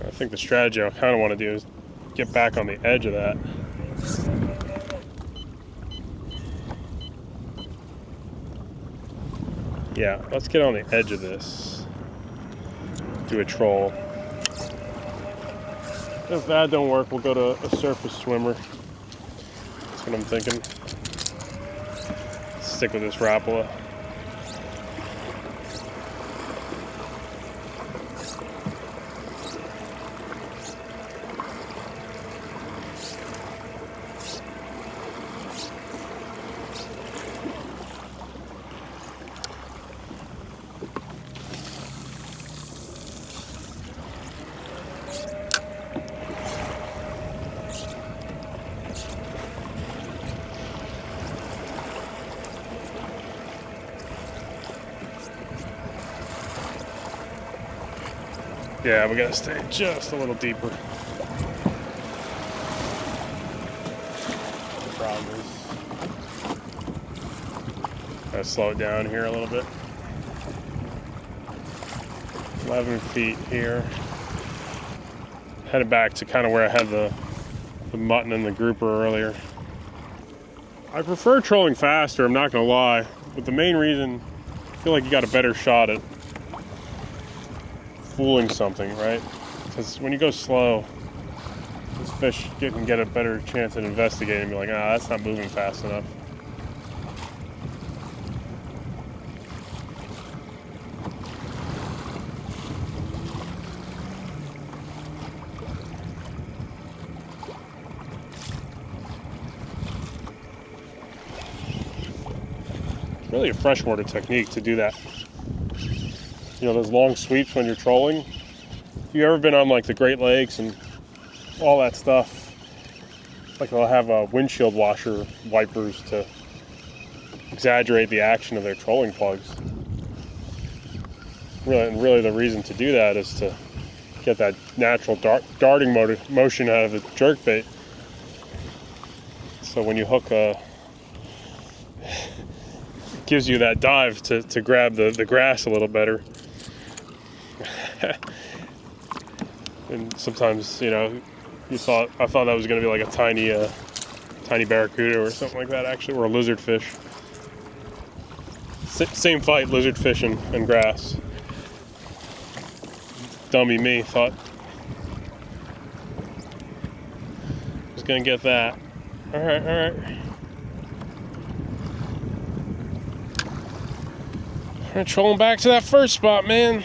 I think the strategy I kind of want to do is get back on the edge of that. Yeah, let's get on the edge of this. Do a troll. If that don't work, we'll go to a surface swimmer. That's what I'm thinking. Stick with this Rapala. Yeah, we gotta stay just a little deeper. Gotta slow it down here a little bit. 11 feet here. Headed back to kind of where I had the mutton and the grouper earlier. I prefer trolling faster, I'm not gonna lie, but the main reason, I feel like you got a better shot at fooling something, right? Because when you go slow, this fish can get a better chance at investigating and be like, ah, that's not moving fast enough. Really a freshwater technique to do that. You know, those long sweeps when you're trolling. If you've ever been on like the Great Lakes and all that stuff, like they'll have windshield washer wipers to exaggerate the action of their trolling plugs. Really the reason to do that is to get that natural darting motion out of the jerkbait. So when you hook it gives you that dive to grab the grass a little better. And sometimes, you know, I thought that was going to be like a tiny barracuda or something like that, actually, or a lizardfish. Same fight, lizardfish and grass. Dummy me thought I was going to get that. All right. I'm trolling back to that first spot, man.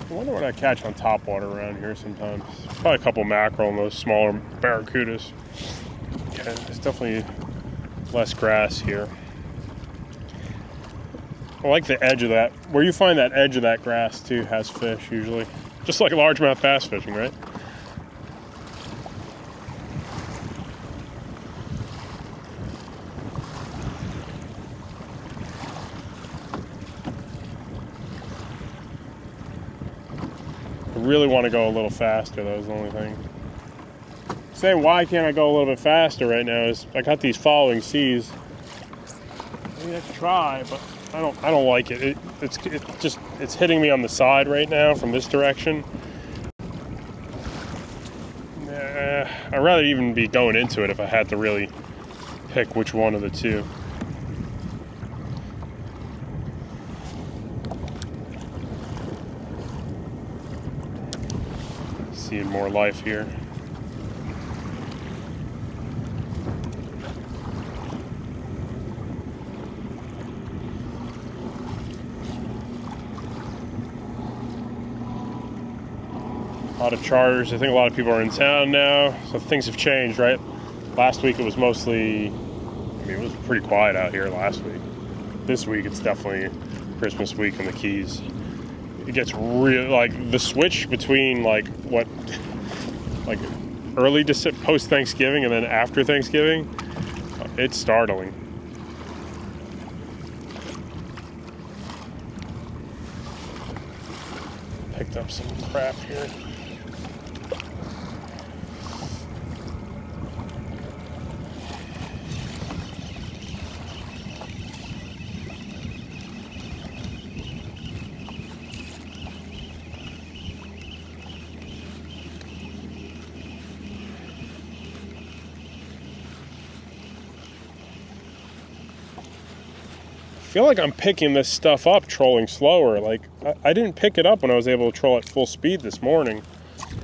I wonder what I catch on top water around here sometimes. Probably a couple mackerel and those smaller barracudas. Yeah, there's definitely less grass here. I like the edge of that. Where you find that edge of that grass too has fish usually. Just like largemouth bass fishing, right? I really want to go a little faster, that was the only thing. Saying why can't I go a little bit faster right now is I got these following seas. I mean, I could try, but I don't like it. It's hitting me on the side right now from this direction. I'd rather even be going into it if I had to really pick which one of the two. Seeing more life here. A lot of charters. I think a lot of people are in town now, so things have changed, right? Last week it was mostly, it was pretty quiet out here last week. This week it's definitely Christmas week in the Keys. It gets real, like the switch between like early post Thanksgiving and then after Thanksgiving, it's startling. Picked up some crap here. I feel like I'm picking this stuff up trolling slower. Like I didn't pick it up when I was able to troll at full speed this morning.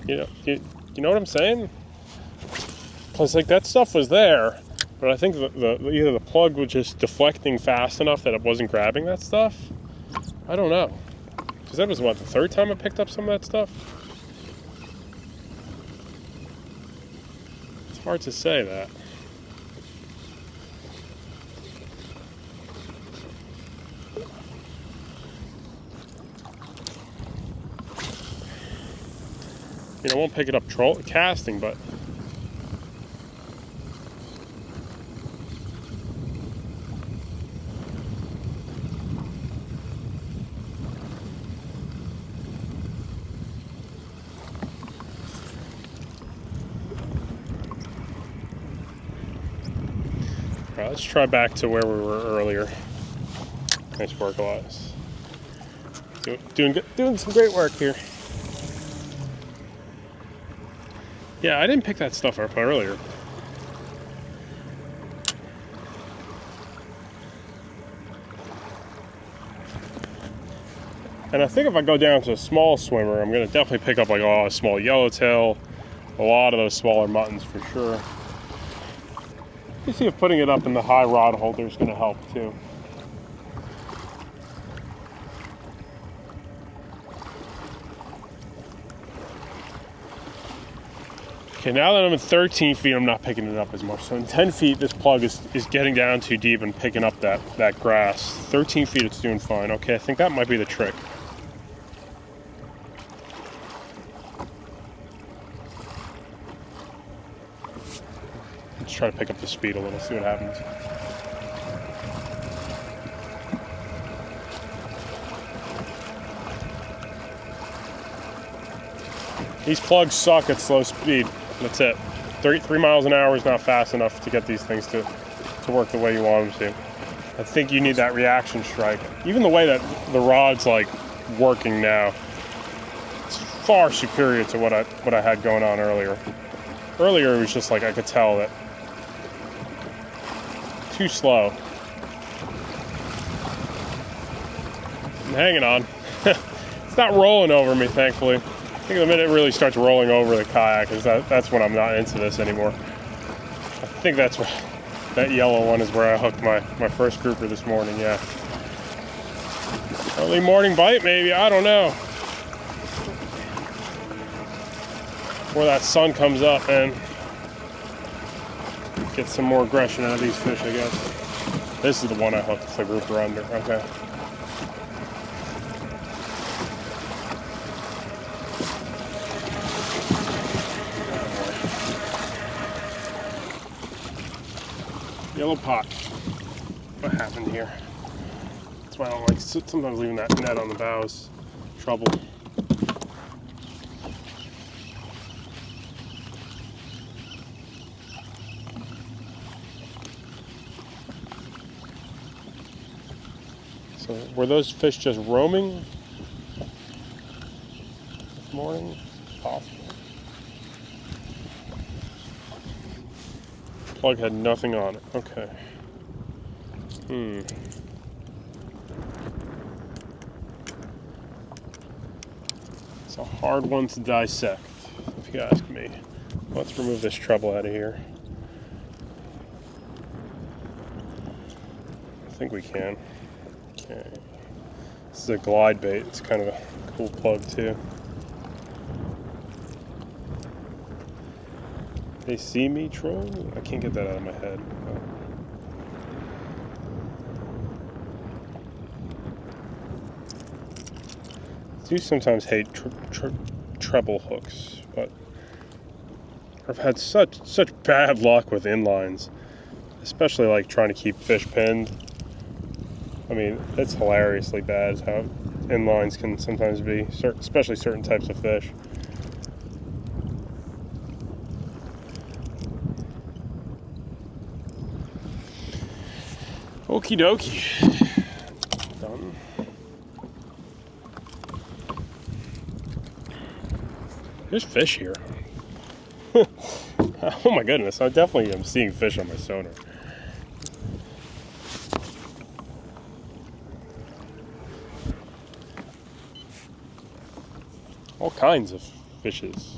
You know what I'm saying? Because like that stuff was there, but I think either the plug was just deflecting fast enough that it wasn't grabbing that stuff. I don't know. Because that was what, the third time I picked up some of that stuff? It's hard to say that. I won't pick it up casting, but all right, let's try back to where we were earlier. Nice work, Elias. Doing some great work here. Yeah, I didn't pick that stuff up earlier. And I think if I go down to a small swimmer, I'm going to definitely pick up like a small yellowtail, a lot of those smaller muttons for sure. You see if putting it up in the high rod holder is going to help too. Okay, now that I'm at 13 feet, I'm not picking it up as much. So in 10 feet, this plug is getting down too deep and picking up that grass. 13 feet, it's doing fine. Okay, I think that might be the trick. Let's try to pick up the speed a little, see what happens. These plugs suck at slow speed. That's it. 3 miles an hour is not fast enough to get these things to work the way you want them to. I think you need that reaction strike. Even the way that the rod's like working now, it's far superior to what I had going on earlier. Earlier it was just like I could tell that too slow. I'm hanging on. It's not rolling over me, thankfully. I think the minute it really starts rolling over the kayak that's when I'm not into this anymore. I think that's what that yellow one is where I hooked my first grouper this morning, yeah. Early morning bite maybe, I don't know. Before that sun comes up and get some more aggression out of these fish, I guess. This is the one I hooked the grouper under, okay. Yellow pot. What happened here? That's why I don't like sometimes leaving that net on the bows. Trouble. So were those fish just roaming this morning? Possible. Plug had nothing on it. Okay. It's a hard one to dissect, if you ask me. Let's remove this treble out of here. I think we can. Okay. This is a glide bait. It's kind of a cool plug too. They see me troll? I can't get that out of my head. I do sometimes hate treble hooks, but I've had such bad luck with inlines, especially like trying to keep fish pinned. I mean, it's hilariously bad how inlines can sometimes be, especially certain types of fish. Okie dokie. Done. There's fish here. Oh my goodness, I definitely am seeing fish on my sonar. All kinds of fishes.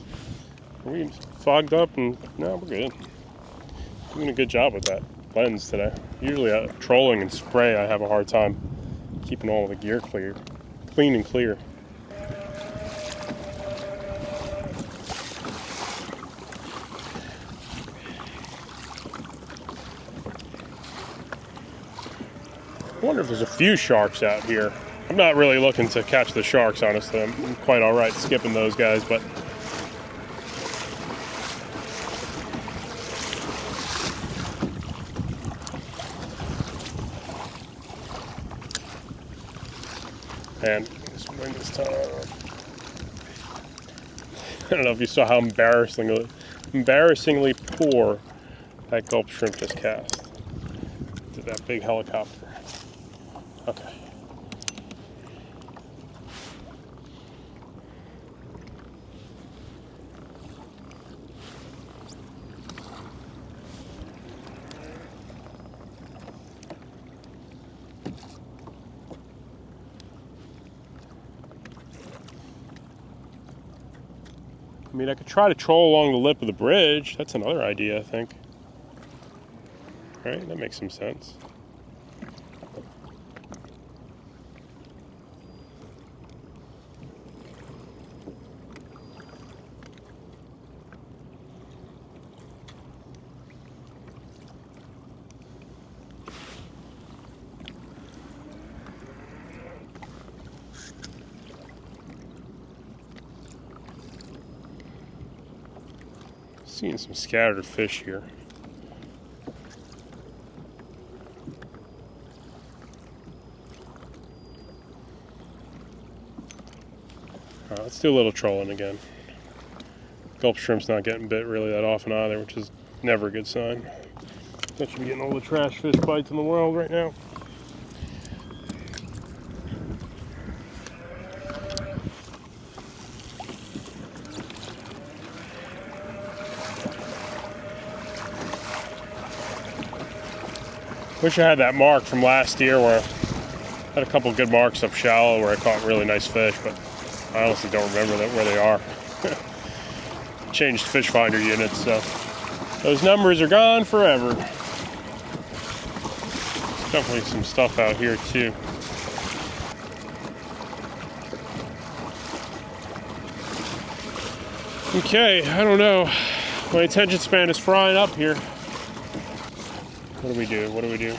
Are we fogged up? And no, we're good. Doing a good job with that lens today. Usually trolling and spray, I have a hard time keeping all the gear clean and clear. I wonder if there's a few sharks out here. I'm not really looking to catch the sharks, honestly. I'm quite all right skipping those guys, but And this wind is tough. I don't know if you saw how embarrassingly poor that Gulp shrimp just cast. Did that big helicopter. Okay. I mean, I could try to troll along the lip of the bridge. That's another idea, I think. Right? That makes some sense. Seeing some scattered fish here. All right, let's do a little trolling again. Gulp shrimp's not getting bit really that often either, which is never a good sign. I should be getting all the trash fish bites in the world right now. Wish I had that mark from last year where I had a couple good marks up shallow where I caught really nice fish, but I honestly don't remember where they are. Changed fish finder units, so those numbers are gone forever. There's definitely some stuff out here too. Okay, I don't know. My attention span is frying up here. What do we do? What do we do?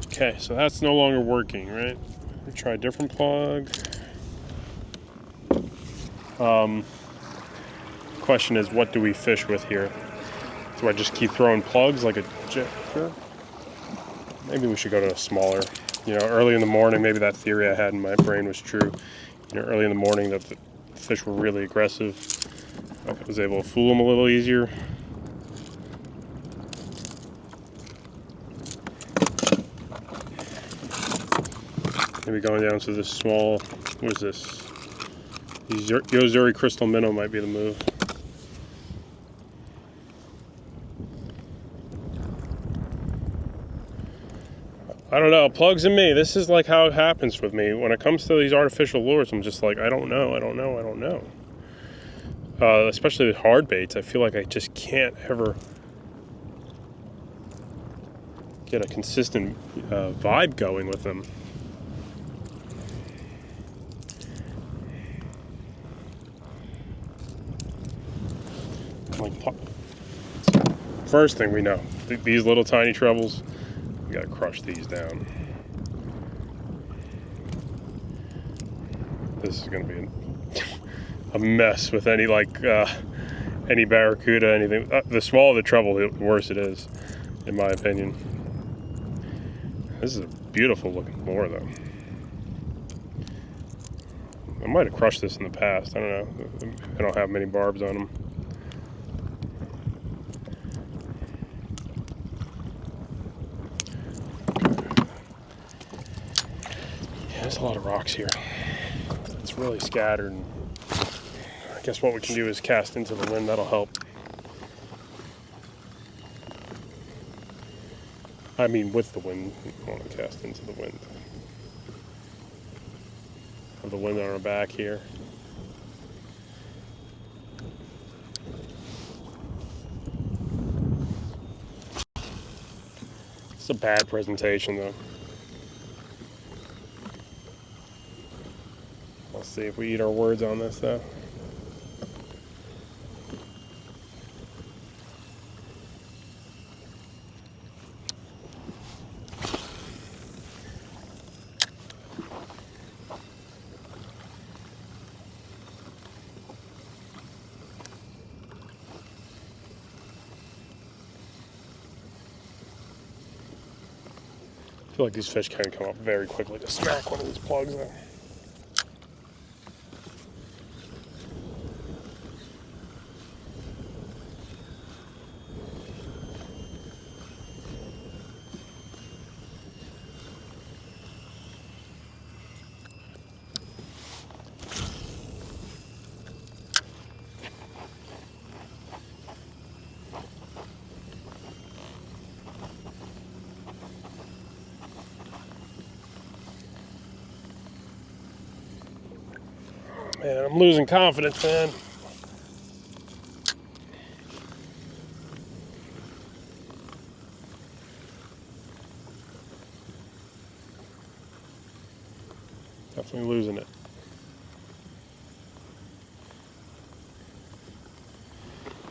Okay, so that's no longer working, right? We try a different plug. Question is, what do we fish with here? Do I just keep throwing plugs like a jigger? Maybe we should go to a smaller. You know, early in the morning, maybe that theory I had in my brain was true. You know, early in the morning that the fish were really aggressive. I was able to fool them a little easier. Maybe going down to this small, what is this? Yozuri Crystal Minnow might be the move. I don't know, plugs and me, this is like how it happens with me. When it comes to these artificial lures, I'm just like, I don't know. Especially with hard baits, I feel like I just can't ever get a consistent vibe going with them. Like, first thing we know, these little tiny trebles, we gotta crush these down. This is gonna be a mess with any any barracuda, anything. The smaller the treble, the worse it is, in my opinion. This is a beautiful looking lure, though. I might have crushed this in the past. I don't know. I don't have many barbs on them. There's a lot of rocks here. It's really scattered. I guess what we can do is cast into the wind. That'll help. I mean, with the wind. I want to cast into the wind. Have the wind on our back here. It's a bad presentation, though. Let's see if we eat our words on this, though. feel like these fish can come up very quickly to smack one of these plugs though. Man, I'm losing confidence, man. Definitely losing it.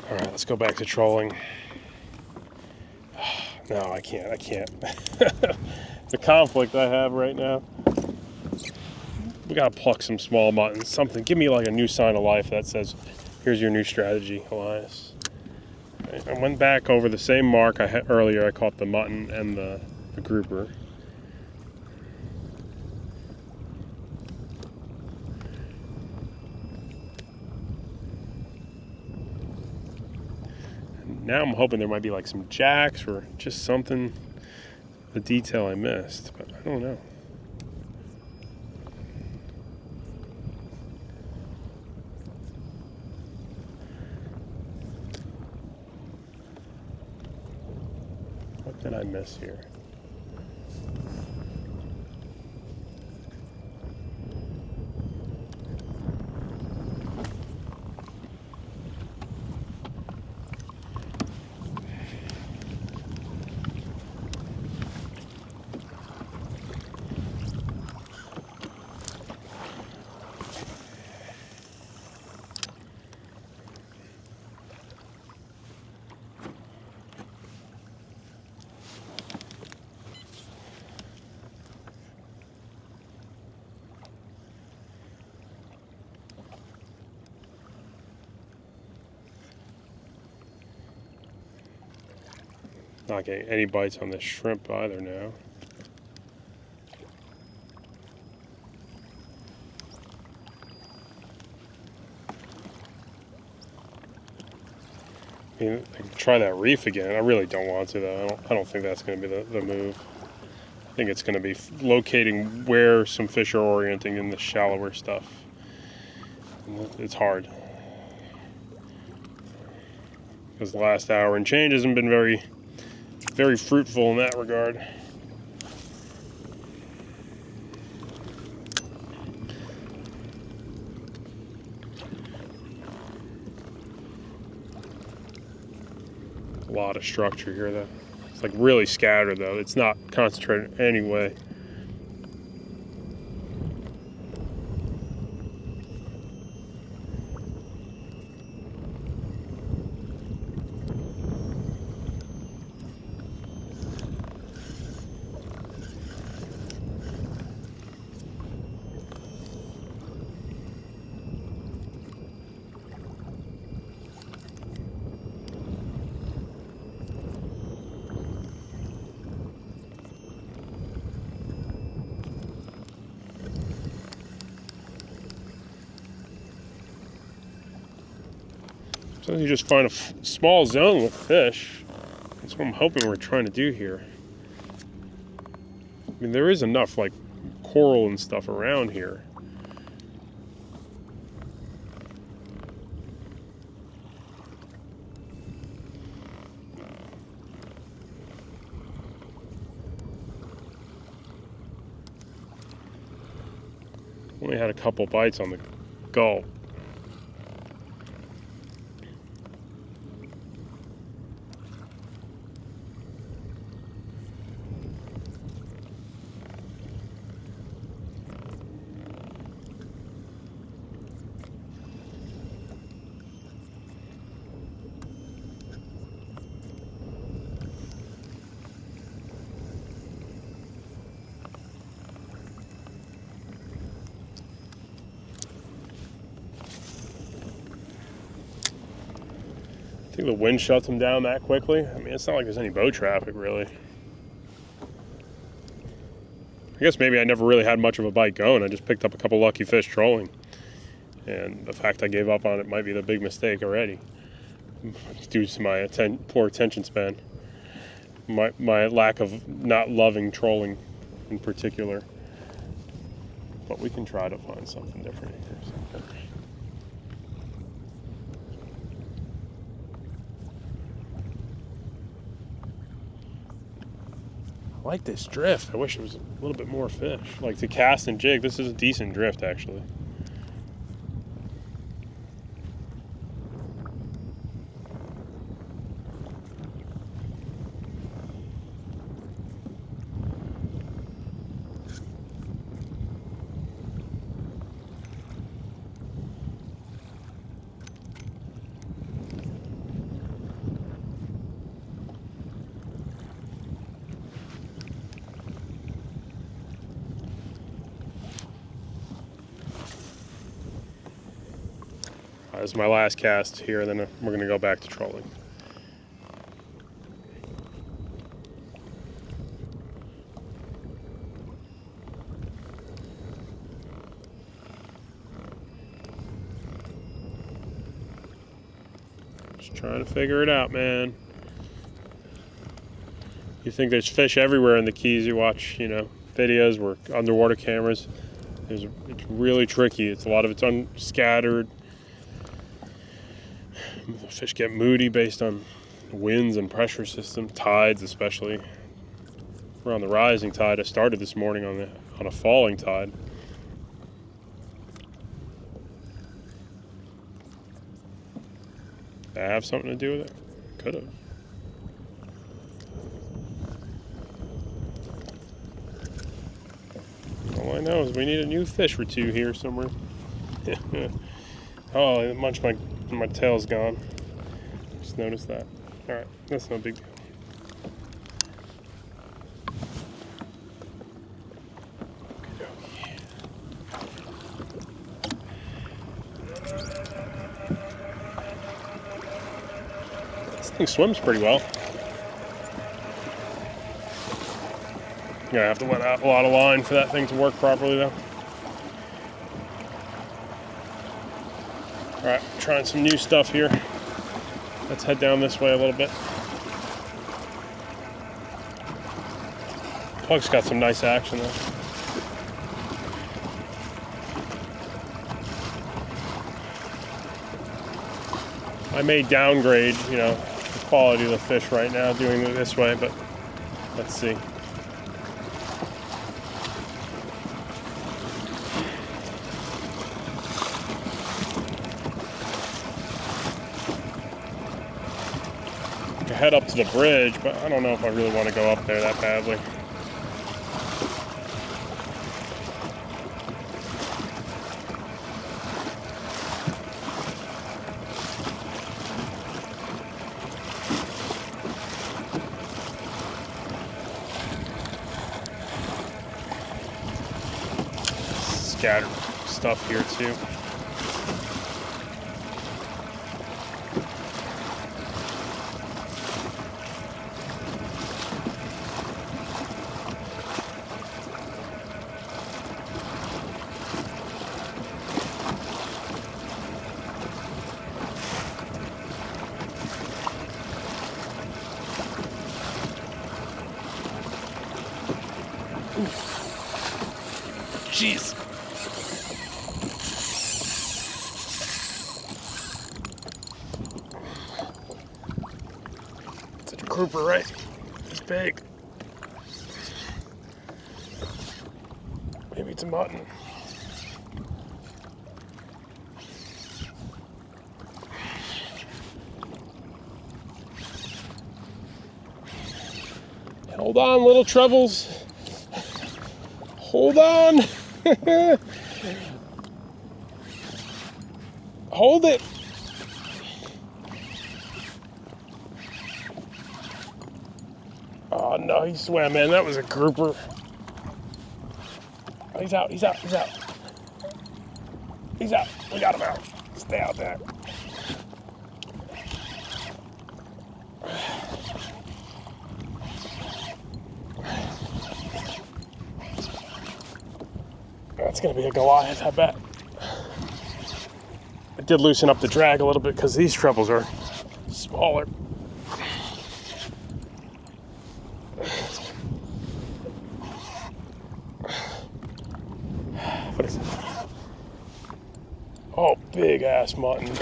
All right, let's go back to trolling. No, I can't. The conflict I have right now. We gotta pluck some small muttons, something. Give me like a new sign of life that says, here's your new strategy, Elias. Right, I went back over the same mark I had earlier. I caught the mutton and the grouper. And now I'm hoping there might be like some jacks or just something, a detail I missed, but I don't know. What did I miss here? Not getting any bites on this shrimp either now. I mean, I could try that reef again. I really don't want to though. I don't think that's going to be the move. I think it's going to be locating where some fish are orienting in the shallower stuff. It's hard. Because the last hour and change hasn't been very fruitful in that regard. A lot of structure here though. It's like really scattered though. It's not concentrated in any way. So you just find a small zone with fish. That's what I'm hoping we're trying to do here. I mean, there is enough like coral and stuff around here. Only had a couple bites on the Gulp. I think the wind shuts them down that quickly. I mean, it's not like there's any boat traffic, really. guess maybe I never really had much of a bite going. I just picked up a couple lucky fish trolling. And the fact I gave up on it might be the big mistake already, due to my poor attention span. My lack of not loving trolling in particular. But we can try to find something different here. I like this drift. I wish it was a little bit more fish. Like to cast and jig, this is a decent drift actually. This is my last cast here, then we're going to go back to trolling. Just trying to figure it out, man. You think there's fish everywhere in the Keys. You watch, videos where underwater cameras. It's really tricky. It's a lot of it's unscattered. Fish get moody based on winds and pressure system, tides especially. We're on the rising tide. I started this morning on a falling tide. Did I have something to do with it? Could have. All I know is we need a new fish or two here somewhere. Oh, my tail's gone. Just noticed that. Alright, that's no big deal. This thing swims pretty well. You're gonna have to let out a lot of line for that thing to work properly though. Alright, trying some new stuff here. Let's head down this way a little bit. Plug's got some nice action though. I may downgrade, the quality of the fish right now doing it this way, but let's see. Head up to the bridge, but I don't know if I really want to go up there that badly. Scattered stuff here too. Jeez. Such a grouper, right? It's big. Maybe it's a mutton. Hold on, little trebles. Hold on. Hold it. Oh no, he swam in. That was a grouper. Oh, he's out, he's out, he's out. He's out. We got him out. Stay out there. That's gonna be a Goliath, I bet. I did loosen up the drag a little bit because these trebles are smaller. What is it? Oh, big ass mutton.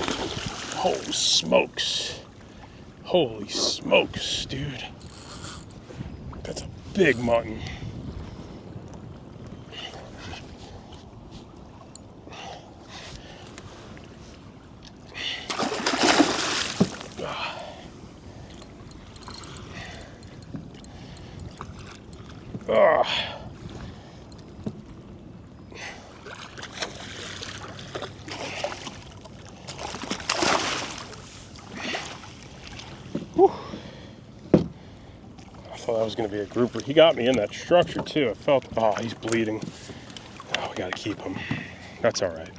Holy smokes. Holy smokes, dude. That's a big mutton. I thought that was going to be a grouper. He got me in that structure too. I felt, oh, he's bleeding. Oh, we got to keep him. That's all right.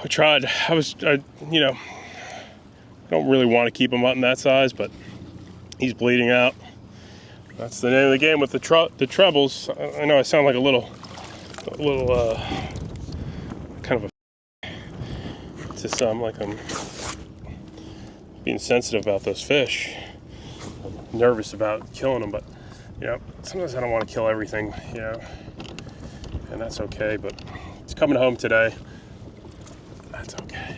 We tried. You know, I don't really want to keep him mutton that size, but he's bleeding out. That's the name of the game with the trebles. I know I sound like a little kind of to some, like I'm being sensitive about those fish. I'm nervous about killing them, but you know, sometimes I don't want to kill everything, you know, and that's okay. But it's coming home today. That's okay.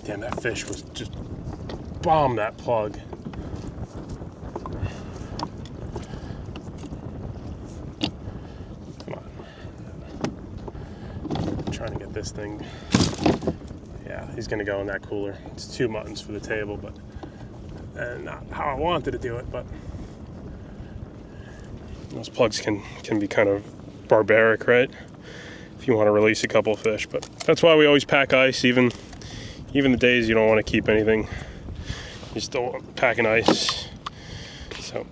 Damn, that fish was just bomb that plug. Come on. I'm trying to get this thing. Yeah, he's gonna go in that cooler. It's 2 muttons for the table, but and not how I wanted to do it, but those plugs can be kind of barbaric, right? If you want to release a couple of fish, but that's why we always pack ice, even the days you don't want to keep anything, you still packing ice. So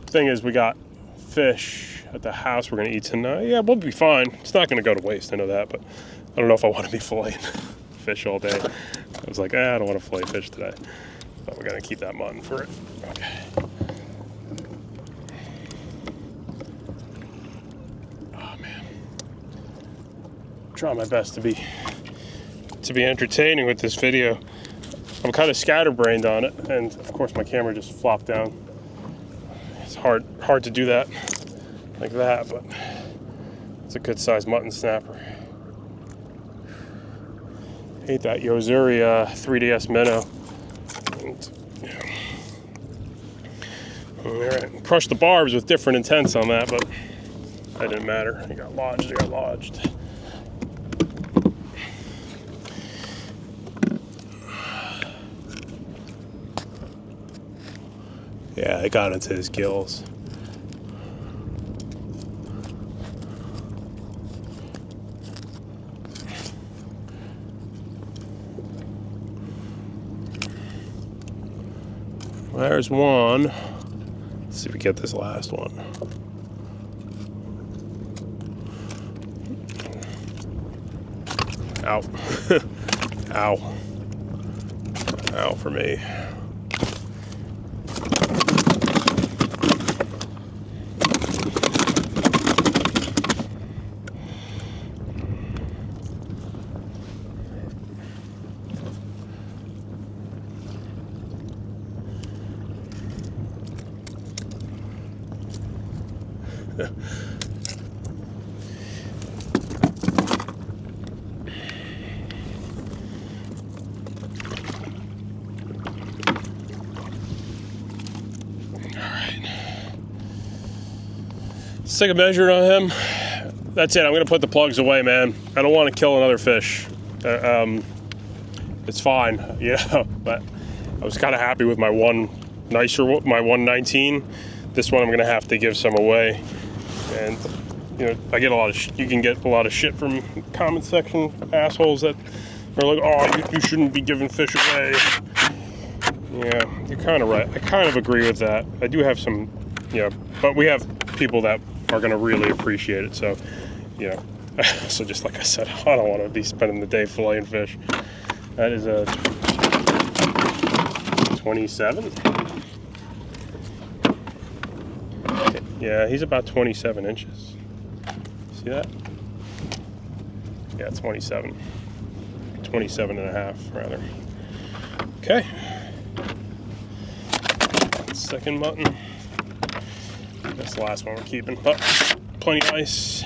thing is, we got fish at the house we're gonna eat tonight. Yeah, we'll be fine. It's not gonna go to waste, I know that, but I don't know if I want to be filleting fish all day. I was like, I don't want to fillet fish today, but we're gonna keep that mutton for it. Okay. Oh man, I'm trying my best to be entertaining with this video. I'm kind of scatterbrained on it, and of course my camera just flopped down. It's hard to do that like that, but it's a good sized mutton snapper. Ate that Yozuri 3DS minnow. And, crushed the barbs with different intents on that, but that didn't matter. It got lodged. Yeah, it got into his gills. There's one. Let's see if we get this last one. Ow. Ow. Ow for me. Let's take a measure on him. That's it. I'm gonna put the plugs away, man. I don't want to kill another fish. It's fine, you know. But I was kind of happy with my my 119. This one I'm gonna have to give some away, and you know, I get a lot of. You can get a lot of shit from comment section assholes that are like, "Oh, you shouldn't be giving fish away." Yeah, you're kind of right. I kind of agree with that. I do have some, you know, but we have people that are going to really appreciate it. So, you know, so just like I said, I don't want to be spending the day filleting fish. That is a 27. Yeah, he's about 27 inches. See that? Yeah, 27. 27 and a half, rather. Okay. Second mutton. That's the last one we're keeping. But plenty of ice.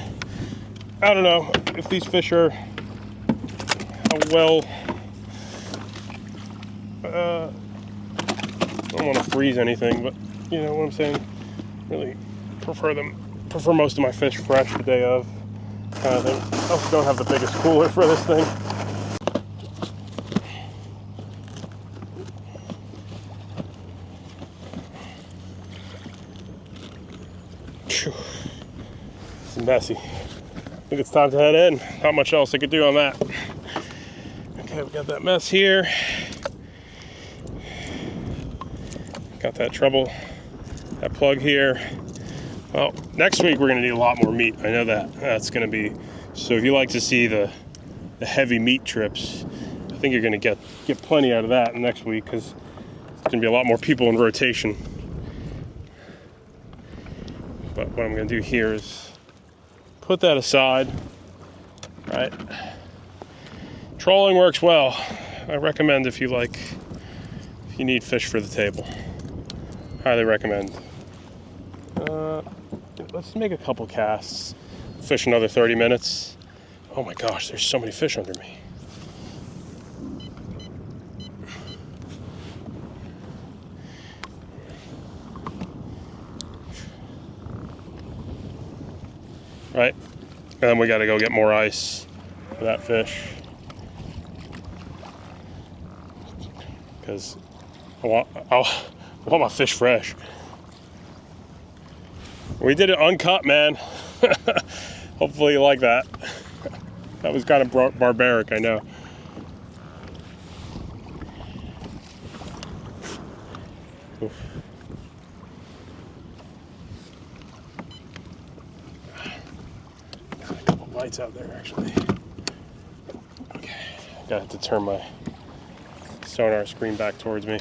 I don't know if these fish are well. I don't want to freeze anything, but you know what I'm saying. Really prefer most of my fish fresh the day of, kind of thing. I also don't have the biggest cooler for this thing. It's messy. I think it's time to head in. Not much else I could do on that. Okay, we got that mess here. Got that treble, that plug here. Well, next week we're gonna need a lot more meat. I know that. That's gonna be, so if you like to see the heavy meat trips, I think you're gonna get plenty out of that next week, because it's gonna be a lot more people in rotation. But what I'm gonna do here is put that aside, right? Trolling works well. I recommend if you need fish for the table. Highly recommend. Let's make a couple casts. Fish another 30 minutes. Oh my gosh, there's so many fish under me. Right, and then we gotta go get more ice for that fish, because I want my fish fresh. We did it uncut, man. Hopefully you like that. That was kind of barbaric, I know. Oof. Got a couple lights out there, actually. Okay, I gotta have to turn my sonar screen back towards me.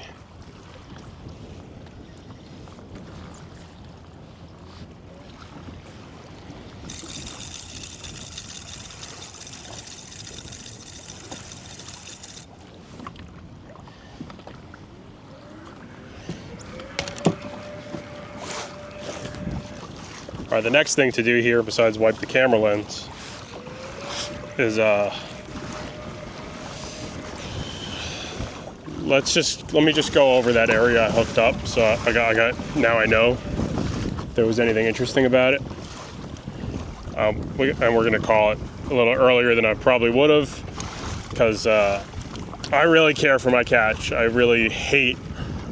All right, the next thing to do here, besides wipe the camera lens, is let me just go over that area I hooked up. So now I know if there was anything interesting about it. And we're gonna call it a little earlier than I probably would have, because I really care for my catch. I really hate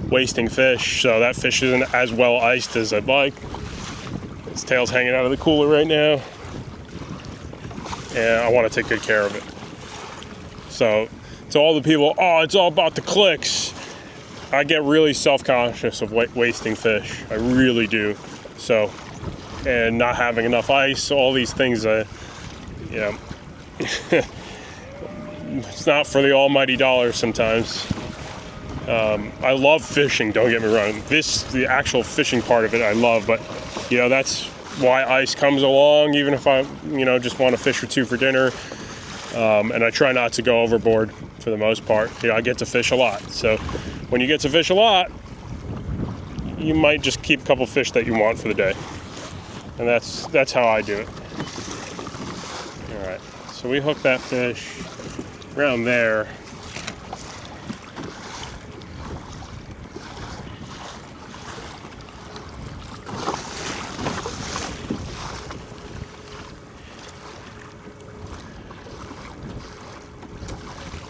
wasting fish, so that fish isn't as well iced as I'd like. Its tail's hanging out of the cooler right now, and I want to take good care of it. So to all the people, oh, it's all about the clicks. I get really self-conscious of wasting fish. I really do. So, and not having enough ice, all these things, you know, it's not for the almighty dollar sometimes. I love fishing, don't get me wrong. The actual fishing part of it I love, but you know, that's why ice comes along, even if I, you know, just want to fish or two for dinner. And I try not to go overboard for the most part. You know, I get to fish a lot. So when you get to fish a lot, you might just keep a couple fish that you want for the day. And that's how I do it. All right, so we hook that fish around there.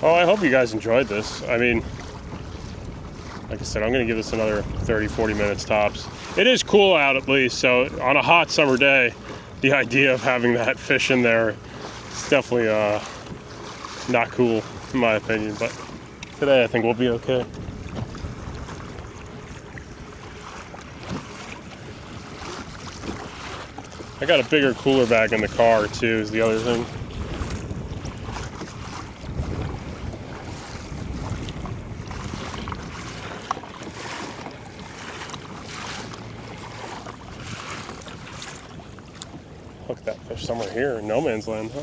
Oh, I hope you guys enjoyed this. I mean, like I said, I'm going to give this another 30, 40 minutes tops. It is cool out at least, so on a hot summer day, the idea of having that fish in there is definitely not cool, in my opinion, but today I think we'll be okay. I got a bigger cooler bag in the car too, is the other thing. hook that fish somewhere here in no man's land, huh?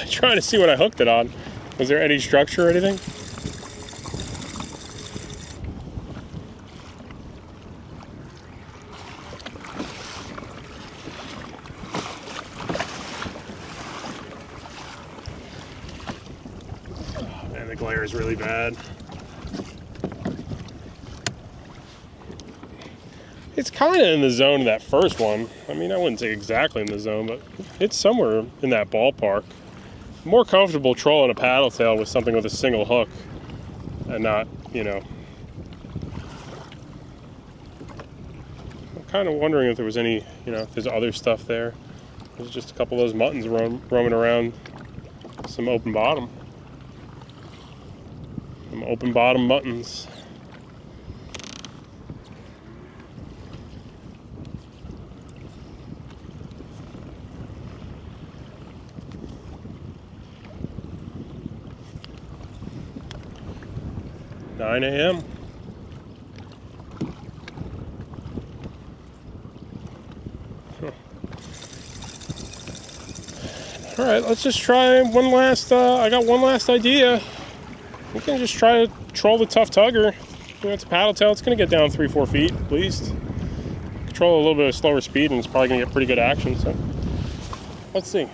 Trying to see what I hooked it on. Was there any structure or anything? Oh man, the glare is really bad. It's kind of in the zone of that first one. I mean, I wouldn't say exactly in the zone, but it's somewhere in that ballpark. More comfortable trolling a paddle tail with something with a single hook and not, you know. I'm kind of wondering if there was any, you know, if there's other stuff there. There's just a couple of those muttons roaming around some open bottom. Some open bottom muttons. $9 a.m. Huh. All right, let's just try one last. I got one last idea. We can just try to troll the tough tugger. It's a paddle tail. It's going to get down 3-4 feet at least. Control a little bit of slower speed, and it's probably going to get pretty good action. So let's see.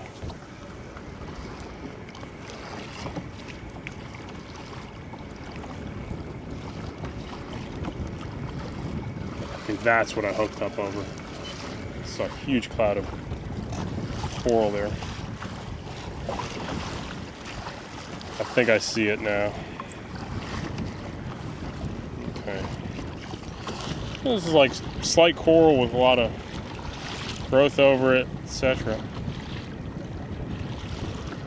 I think that's what I hooked up over. It's a huge cloud of coral there. I think I see it now. Okay. This is like slight coral with a lot of growth over it, etc.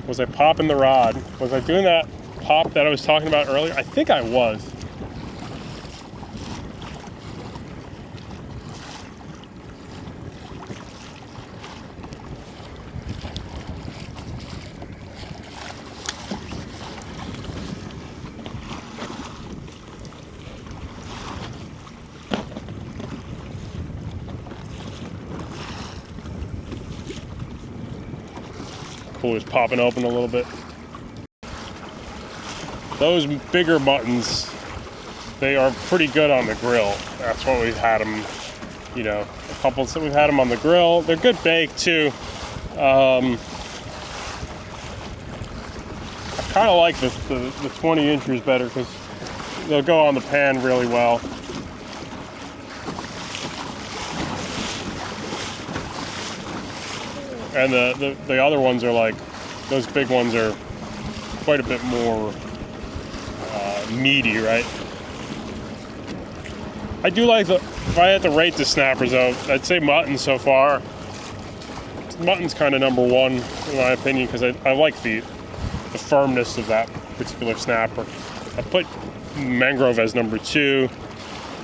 Was I popping the rod? Was I doing that pop that I was talking about earlier? I think I was. Is popping open a little bit. Those bigger muttons, they are pretty good on the grill. That's what we've had them, you know, a couple that we've had them on the grill. They're good bake too. I kind of like the 20 inchers better because they'll go on the pan really well. And the other ones are like, those big ones are quite a bit more meaty, right? I do like if I had to rate the snappers though, I'd say mutton so far. Mutton's kind of number one in my opinion because I like the firmness of that particular snapper. I put mangrove as number 2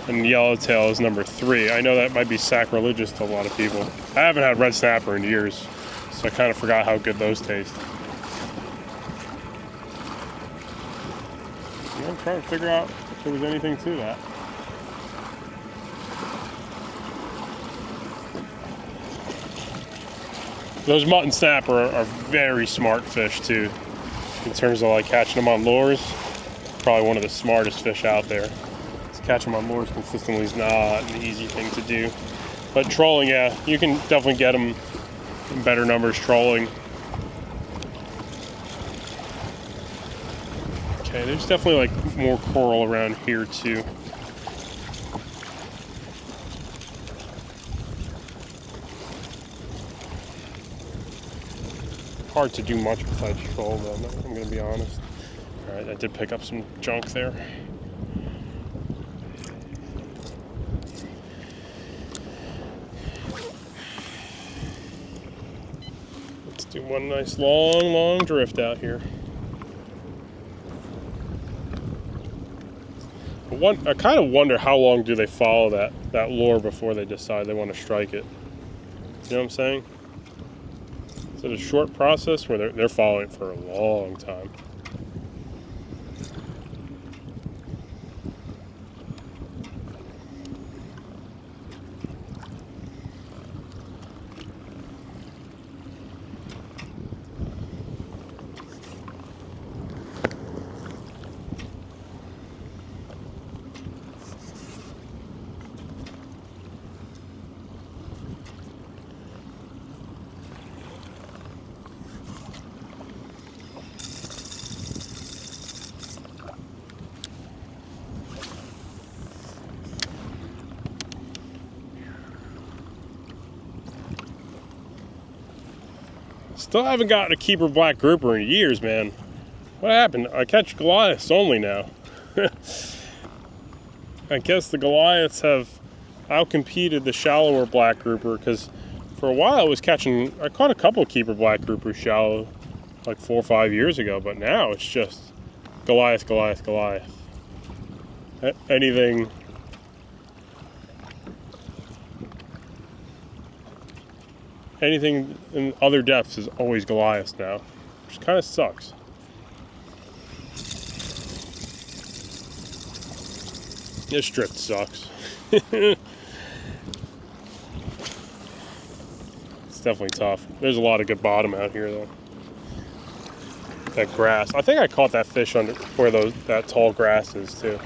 and yellowtail as number 3. I know that might be sacrilegious to a lot of people. I haven't had red snapper in years. So I kind of forgot how good those taste. I'm trying to figure out if there was anything to that. Those mutton snapper are very smart fish too. In terms of like catching them on lures. Probably one of the smartest fish out there. To catch them on lures consistently is not an easy thing to do. But trolling, yeah, you can definitely get them better numbers trolling. Okay, there's definitely like more coral around here too. Hard to do much besides troll, though, I'm going to be honest. Alright, I did pick up some junk there. Let's do one nice long drift out here. I kind of wonder how long do they follow that lure before they decide they want to strike it. You know what I'm saying? Is it a short process where they're following it for a long time? Still haven't gotten a keeper black grouper in years, man. What happened? I catch Goliaths only now. I guess the Goliaths have outcompeted the shallower black grouper, because for a while I caught a couple of keeper black groupers shallow like 4 or 5 years ago, but now it's just Goliath, Goliath, Goliath. Anything in other depths is always Goliath now, which kind of sucks. This drift sucks. It's definitely tough. There's a lot of good bottom out here, though. That grass. I think I caught that fish under where that tall grass is, too.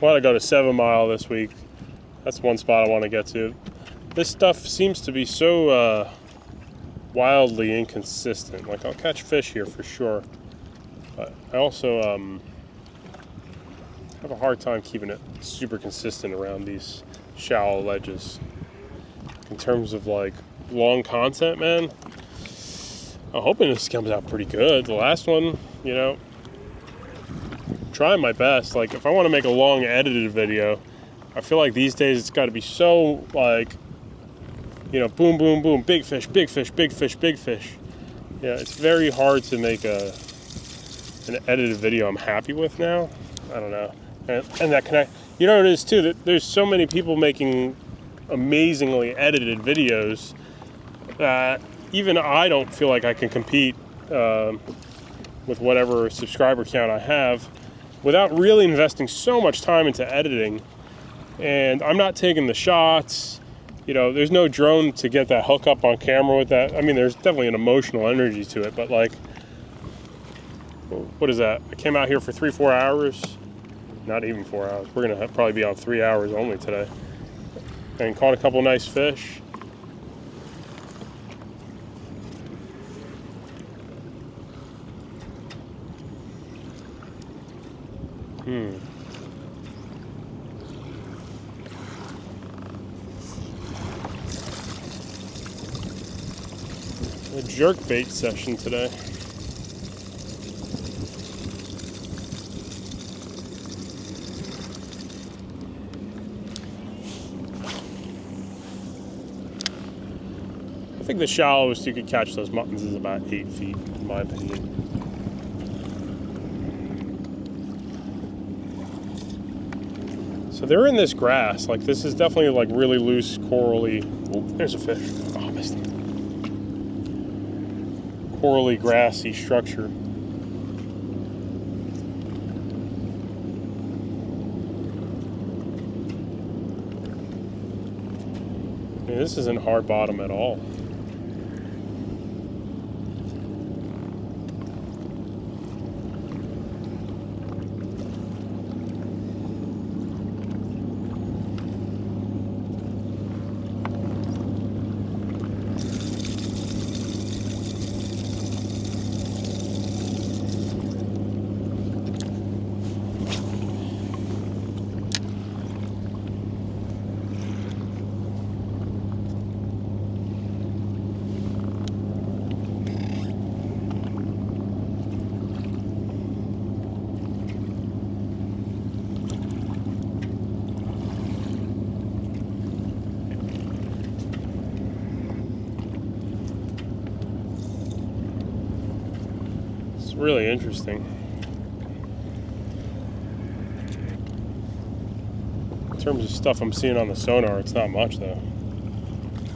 I want to go to 7 Mile this week. That's one spot I want to get to. This stuff seems to be so wildly inconsistent. Like, I'll catch fish here for sure, but I also have a hard time keeping it super consistent around these shallow ledges. In terms of like long content, man, I'm hoping this comes out pretty good. The last one, you know, trying my best. Like, if I want to make a long edited video, I feel like these days it's got to be so like, you know, boom, boom, boom, big fish, big fish, big fish, big fish. Yeah, it's very hard to make an edited video I'm happy with now. I don't know. And that connect. You know what it is too, that there's so many people making amazingly edited videos that even I don't feel like I can compete with whatever subscriber count I have without really investing so much time into editing. And I'm not taking the shots. You know, there's no drone to get that hook up on camera with that. I mean, there's definitely an emotional energy to it, but like, what is that? I came out here for 3-4 hours. Not even 4 hours. We're gonna probably be on 3 hours only today. And caught a couple nice fish. A jerkbait session today. I think the shallowest you could catch those muttons is about 8 feet, in my opinion. So they're in this grass. Like, this is definitely like really loose, corally. Oh, there's a fish. Oh, I missed it. Corally, grassy structure. I mean, this isn't hard bottom at all. really interesting. In terms of stuff I'm seeing on the sonar, it's not much though.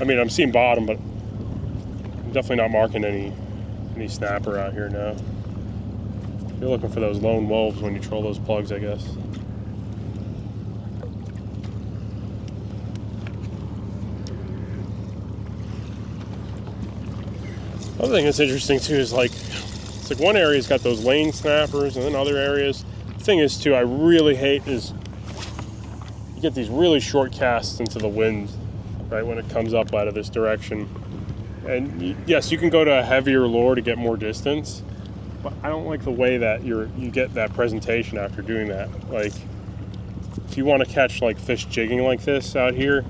I mean, I'm seeing bottom, but I'm definitely not marking any snapper out here now. You're looking for those lone wolves when you troll those plugs, I guess. Other thing that's interesting too is like, it's like one area's got those lane snappers, and then other areas. The thing is too, I really hate is you get these really short casts into the wind, right, when it comes up out of this direction. And yes, you can go to a heavier lure to get more distance, but I don't like the way that you get that presentation after doing that. Like, if you want to catch like fish jigging like this out here,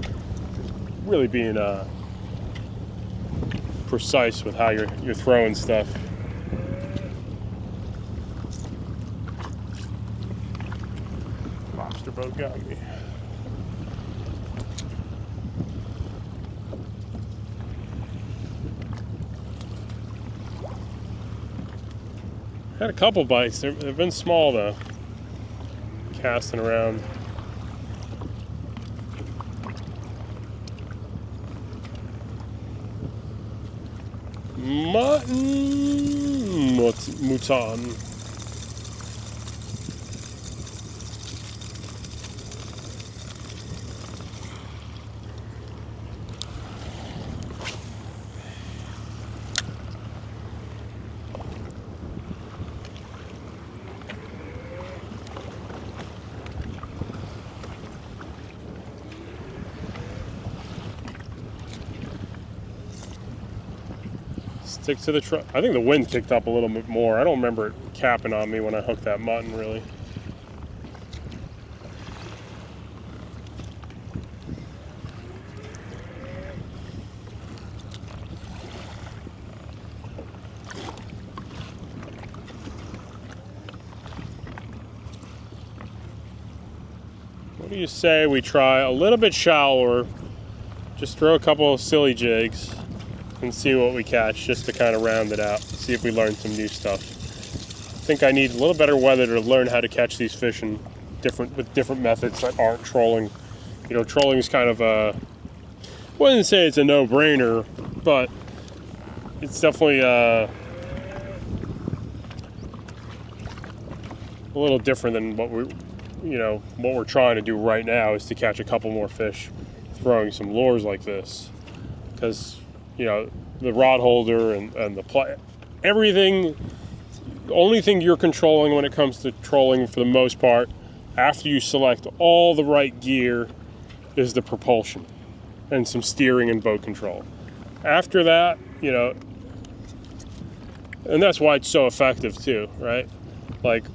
really being precise with how you're throwing stuff. Lobster boat got me. Had a couple bites. They've been small though. Casting around. Muttion. Stick to the truck. I think the wind kicked up a little bit more. I don't remember it capping on me when I hooked that mutton, really. What do you say we try a little bit shallower, just throw a couple of silly jigs and see what we catch, just to kind of round it out, see if we learn some new stuff. I think I need a little better weather to learn how to catch these fish with different methods that aren't trolling. You know, trolling is kind of I wouldn't say it's a no-brainer, but it's definitely a little different than what we're trying to do right now, is to catch a couple more fish throwing some lures like this. Because the rod holder and the everything, the only thing you're controlling when it comes to trolling for the most part, after you select all the right gear, is the propulsion and some steering and boat control. After that, and that's why it's so effective too, right? Like,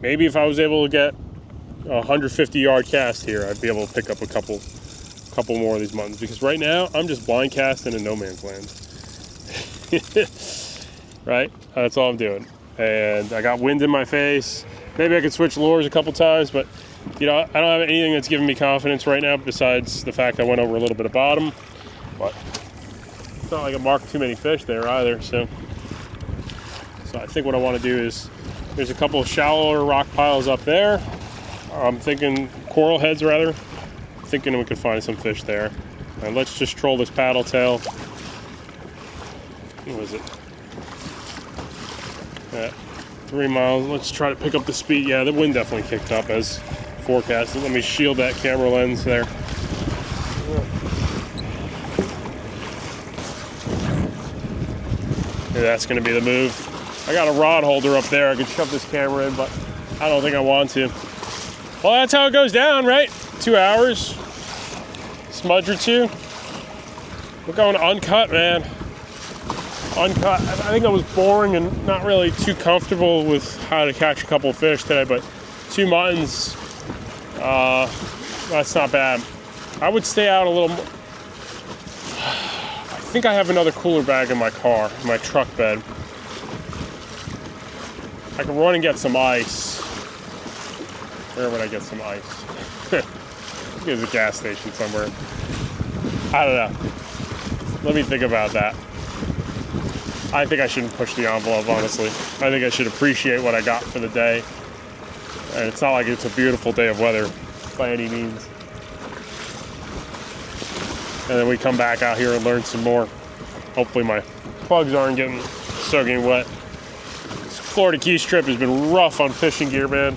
maybe if I was able to get a 150-yard cast here, I'd be able to pick up a couple more of these muttons, because right now I'm just blind casting in no man's land. Right? That's all I'm doing. And I got wind in my face. Maybe I could switch lures a couple times, but I don't have anything that's giving me confidence right now besides the fact I went over a little bit of bottom. But it's not like I marked too many fish there either. So I think what I want to do is, there's a couple of shallower rock piles up there. I'm thinking coral heads rather. Thinking we could find some fish there. And let's just troll this paddle tail. What was it? 3 miles. Let's try to pick up the speed. Yeah, the wind definitely kicked up as forecasted. Let me shield that camera lens there. Yeah, that's going to be the move. I got a rod holder up there. I could shove this camera in, but I don't think I want to. Well, that's how it goes down, right? 2 hours. Smudge or two. We're going uncut, man. Uncut. I think I was boring and not really too comfortable with how to catch a couple of fish today, but 2 muttons, that's not bad. I would stay out a little more. I think I have another cooler bag in my car, in my truck bed. I can run and get some ice. Where would I get some ice? There's a gas station somewhere. I don't know. Let me think about that. I think I shouldn't push the envelope, honestly. I think I should appreciate what I got for the day. And it's not like it's a beautiful day of weather by any means. And then we come back out here and learn some more. Hopefully my plugs aren't getting soaking wet. This Florida Keys trip has been rough on fishing gear, man.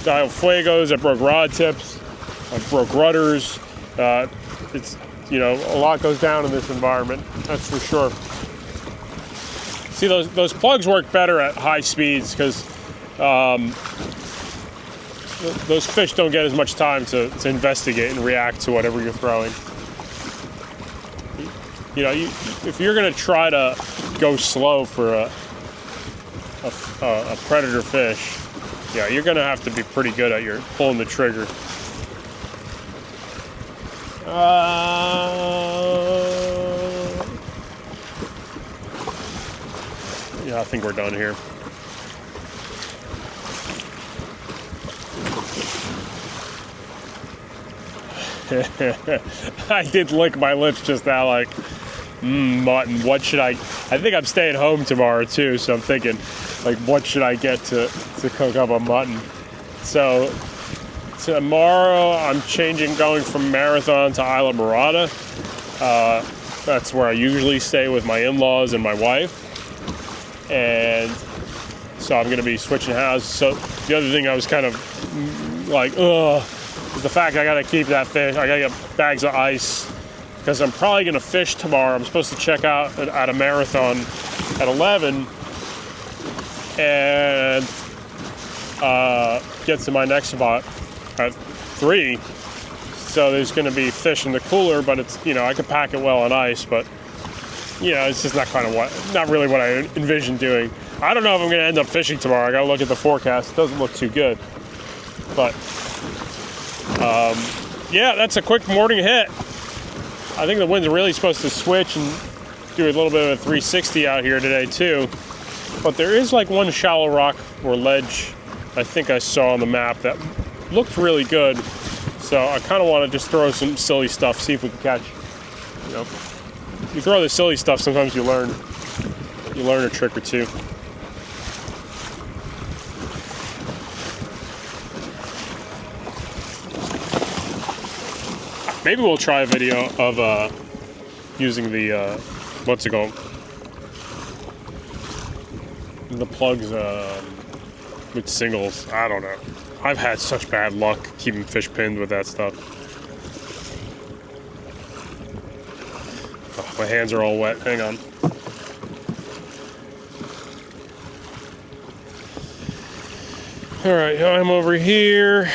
Dial Fuegos, I broke rod tips, I broke rudders. It's, you know, a lot goes down in this environment, that's for sure. See, those plugs work better at high speeds because those fish don't get as much time to investigate and react to whatever you're throwing. You know, if you're going to try to go slow for a predator fish, yeah, you're going to have to be pretty good at your pulling the trigger. Yeah, I think we're done here. I did lick my lips just now, like, mutton, what should I think I'm staying home tomorrow too, so I'm thinking, like, what should I get to cook up a mutton? So tomorrow I'm going from Marathon to Isla Mirada. That's where I usually stay with my in-laws and my wife. And so I'm going to be switching houses. So the other thing I was kind of like, is the fact I got to keep that fish. I got to get bags of ice because I'm probably going to fish tomorrow. I'm supposed to check out at a Marathon at 11 and get to my next spot at 3. So there's going to be fish in the cooler, but it's, you know, I could pack it well on ice, but you know, it's just not really what I envisioned doing. I don't know if I'm going to end up fishing tomorrow. I got to look at the forecast. It doesn't look too good. But, yeah, that's a quick morning hit. I think the wind's really supposed to switch and do a little bit of a 360 out here today, too. But there is, like, one shallow rock or ledge I think I saw on the map that looked really good. So I kind of want to just throw some silly stuff, see if we can catch, you know. You throw the silly stuff, sometimes you learn a trick or two. Maybe we'll try a video of using the what's it called? The plugs with singles. I don't know. I've had such bad luck keeping fish pinned with that stuff. My hands are all wet. Hang on. All right, I'm over here.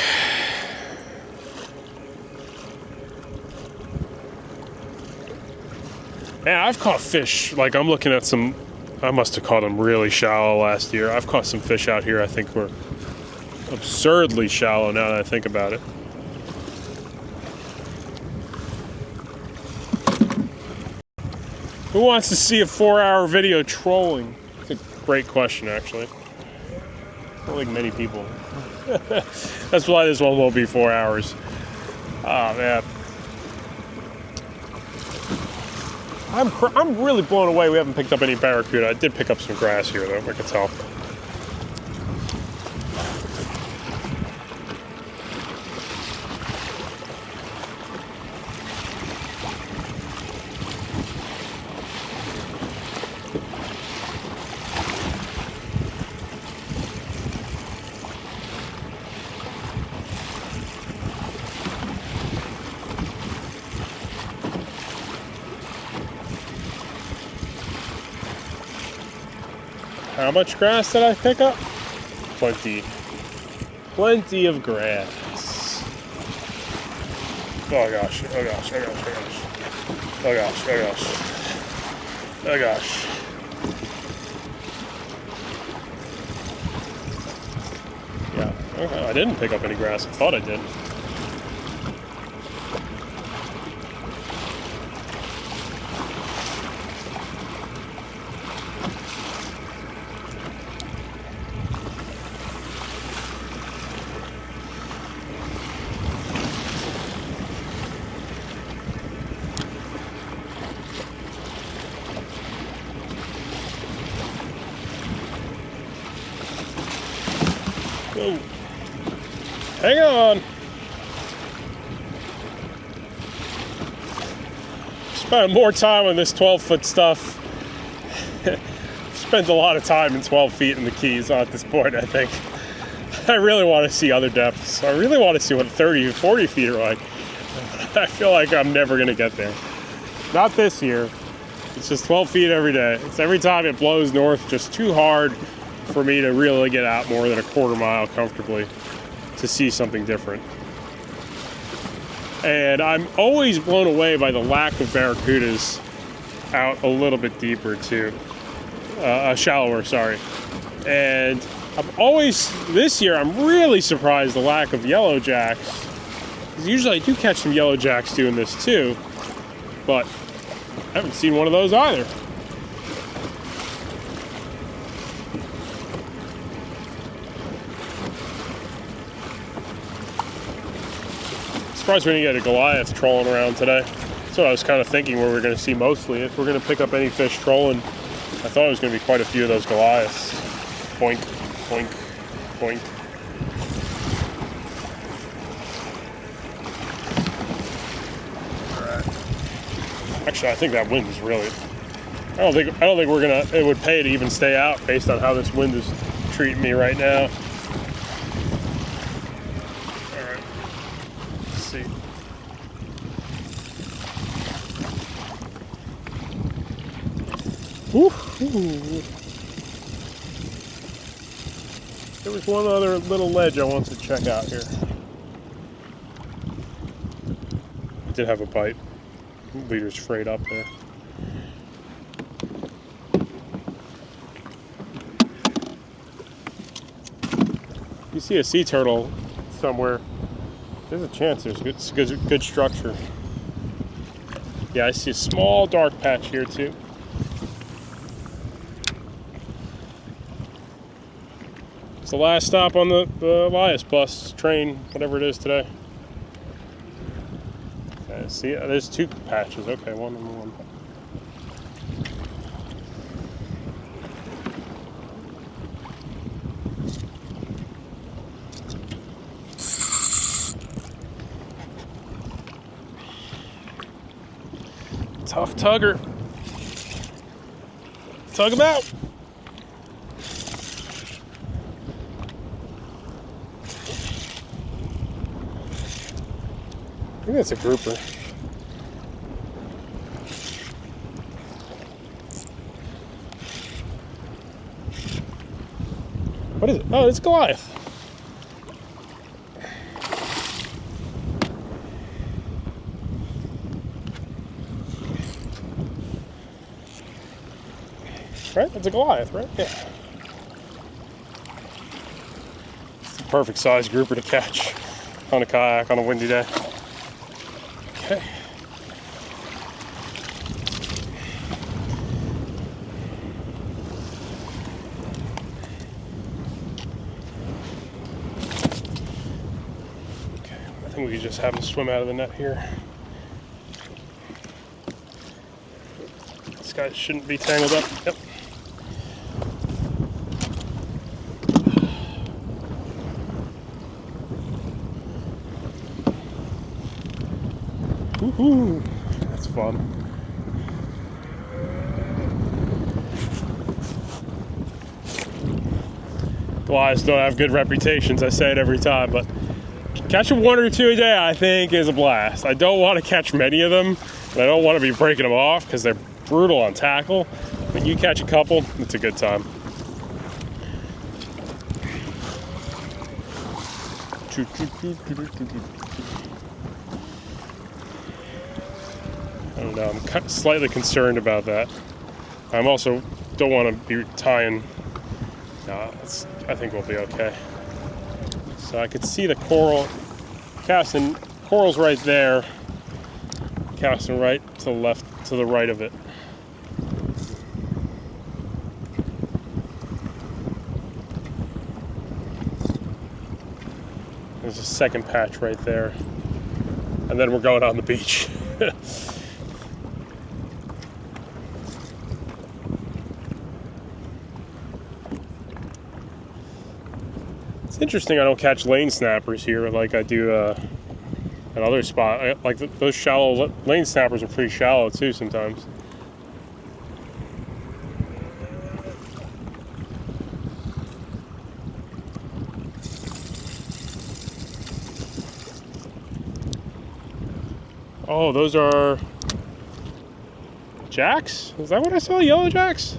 Man, I've caught fish. Like, I'm looking at some. I must have caught them really shallow last year. I've caught some fish out here I think were absurdly shallow now that I think about it. Who wants to see a 4-hour video trolling? It's a great question, actually. I don't think many people. That's why this one won't be 4 hours. Oh, man. I'm really blown away we haven't picked up any barracuda. I did pick up some grass here, though, I could tell. How much grass did I pick up? Plenty. Plenty of grass. Oh gosh, oh gosh, oh gosh, oh gosh. Oh gosh, oh gosh. Oh gosh. Yeah, okay. I didn't pick up any grass. I thought I did. Oh. Hang on. Spent more time on this 12-foot stuff. Spent a lot of time in 12 feet in the Keys at this point, I think. I really want to see other depths. I really want to see what 30 and 40 feet are like. I feel like I'm never going to get there. Not this year. It's just 12 feet every day. It's every time it blows north, just too hard for me to really get out more than a quarter mile comfortably to see something different. And I'm always blown away by the lack of barracudas out a little bit deeper too. Shallower, sorry. And I'm always, this year, I'm really surprised the lack of yellow jacks. Because usually I do catch some yellow jacks doing this too, but I haven't seen one of those either. Surprised we didn't get a Goliath trolling around today. That's what I was kind of thinking where we're going to see mostly. If we're going to pick up any fish trolling, I thought it was going to be quite a few of those Goliaths. Boink, boink, boink. All right. Actually, I think that wind is really. I don't think we're gonna. It would pay to even stay out based on how this wind is treating me right now. All right. Let's see. Woo-hoo. There was one other little ledge I wanted to check out here. I did have a bite. Leader's frayed up there. You see a sea turtle somewhere, there's a chance there's good structure. Yeah, I see a small dark patch here too. It's the last stop on the Elias bus, train, whatever it is today. Okay, see, there's two patches. Okay, one and one. Tough tugger. Tug him out. I think that's a grouper. What is it? Oh, it's Goliath. Right? That's a Goliath, right? Yeah. It's the perfect size grouper to catch on a kayak on a windy day. Okay. Okay, I think we could just have him swim out of the net here. This guy shouldn't be tangled up. Yep. Woohoo! That's fun. Goliaths don't have good reputations, I say it every time, but catching one or two a day, I think, is a blast. I don't want to catch many of them, and I don't want to be breaking them off because they're brutal on tackle. But you catch a couple, it's a good time. I don't know, I'm slightly concerned about that. I'm also don't want to be tying. I think we'll be okay. So I could see the coral, casting coral's right there, casting right to the left, to the right of it. There's a second patch right there, and then we're going on the beach. It's interesting I don't catch lane snappers here like I do at other spots. Like those shallow lane snappers are pretty shallow too sometimes. Oh, those are jacks? Is that what I saw? Yellow jacks?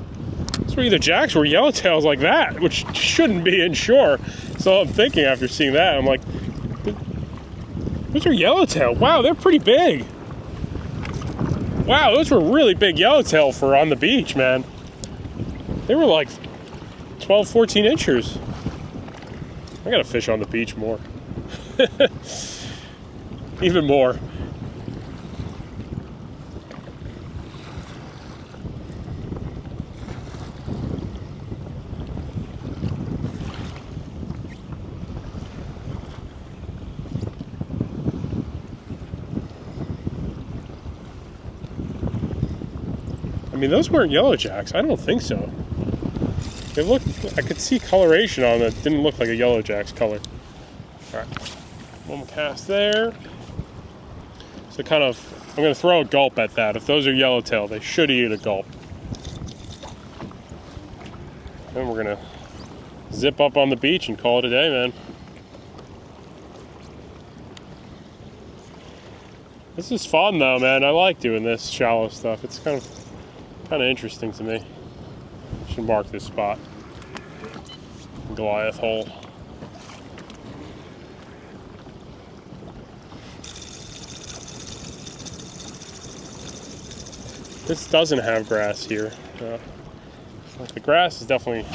Those were either jacks or yellowtails like that, which shouldn't be inshore. So I'm thinking after seeing that, I'm like, those are yellowtail. Wow, they're pretty big. Wow, those were really big yellowtail for on the beach, man. They were like 12, 14 inches. I gotta fish on the beach more. Even more. I mean, those weren't yellow jacks. I don't think so. They looked, I could see coloration on it. Didn't look like a yellow jack's color. All right, one cast there. So kind of, I'm gonna throw a gulp at that. If those are yellowtail, they should eat a gulp. Then we're gonna zip up on the beach and call it a day, man. This is fun though, man. I like doing this shallow stuff. It's kind of interesting to me. Should mark this spot. Goliath hole. This doesn't have grass here. The grass is definitely,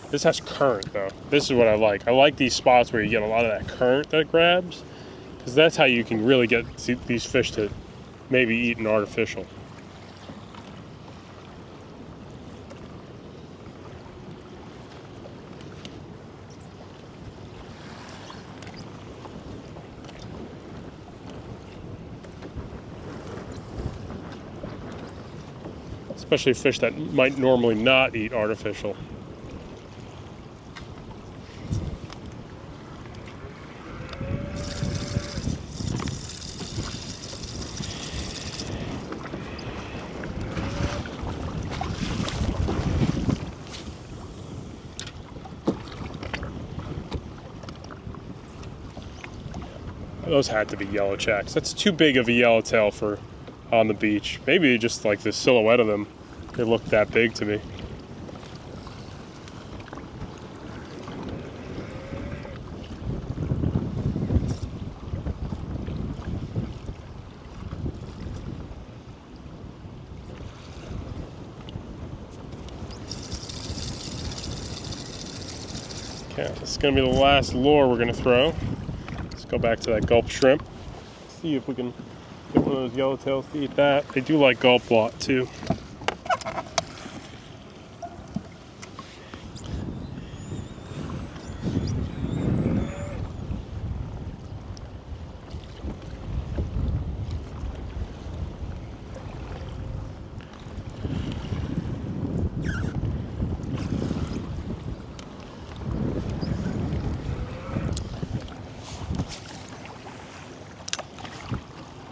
this has current though. This is what I like. I like these spots where you get a lot of that current that grabs, because that's how you can really get these fish to maybe eat an artificial. Especially fish that might normally not eat artificial. Those had to be yellow jacks. That's too big of a yellowtail for on the beach. Maybe just like the silhouette of them, they look that big to me. Okay, this is gonna be the last lure we're gonna throw. Let's go back to that gulp shrimp. See if we can get one of those yellowtails to eat that. They do like gulp a lot too.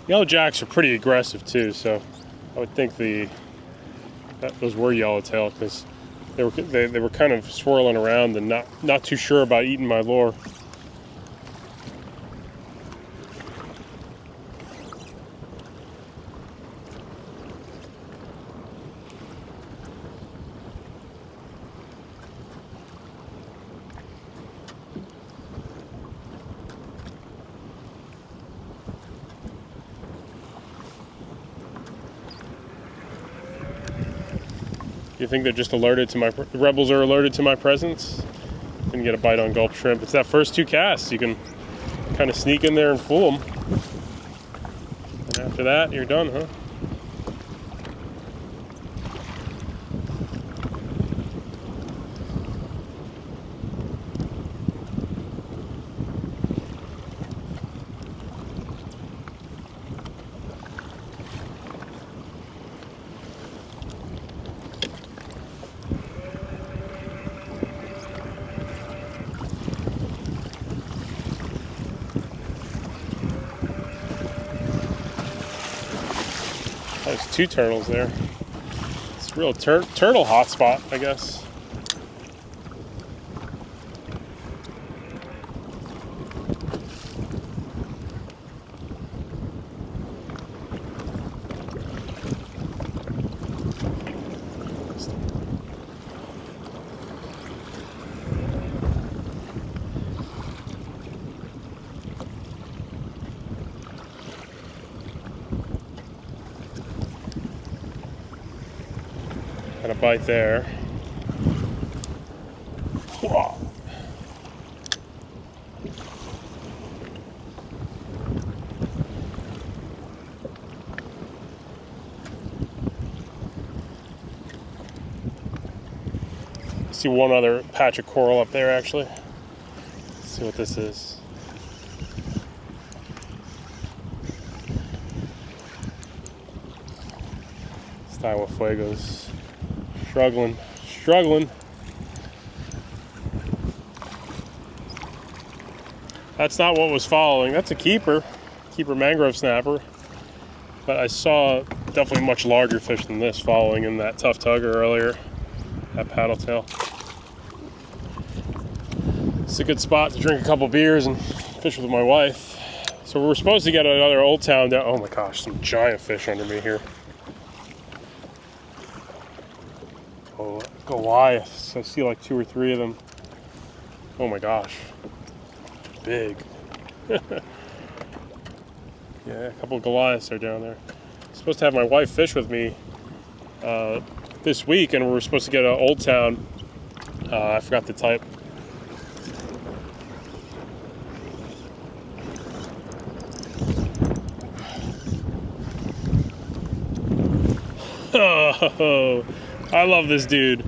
Yellow jacks are pretty aggressive too, so I would think those were yellowtail, because they were kind of swirling around and not too sure about eating my lure. You think they're just alerted to the rebels are alerted to my presence? Didn't get a bite on gulp shrimp. It's that first two casts. You can kind of sneak in there and fool them. And after that, you're done, huh? There's 2 turtles there. It's a real turtle hotspot, I guess. Got a bite there. Whoa. See one other patch of coral up there actually. Let's see what this is. Style of Fuegos. Struggling. That's not what was following. That's a keeper mangrove snapper. But I saw definitely much larger fish than this following in that tough tugger earlier, that paddle tail. It's a good spot to drink a couple beers and fish with my wife. So we're supposed to get another Old Town down. Oh my gosh, some giant fish under me here. Oh, Goliaths. I see like 2 or 3 of them. Oh my gosh. Big. Yeah, a couple of Goliaths are down there. I'm supposed to have my wife fish with me this week, and we're supposed to get an Old Town. I forgot the type. Oh, I love this dude.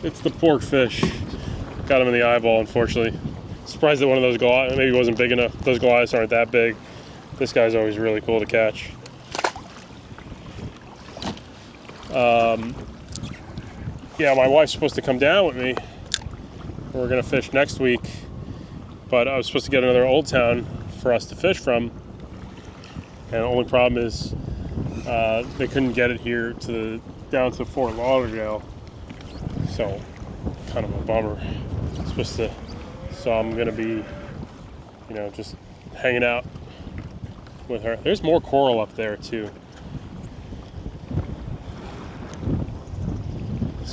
It's the pork fish. Got him in the eyeball, unfortunately. Surprised that one of those Goliaths maybe wasn't big enough. Those Goliaths aren't that big. This guy's always really cool to catch. Yeah, my wife's supposed to come down with me. We're gonna fish next week, but I was supposed to get another Old Town for us to fish from. And the only problem is they couldn't get it here down to Fort Lauderdale, so kind of a bummer. So I'm gonna be, just hanging out with her. There's more coral up there too.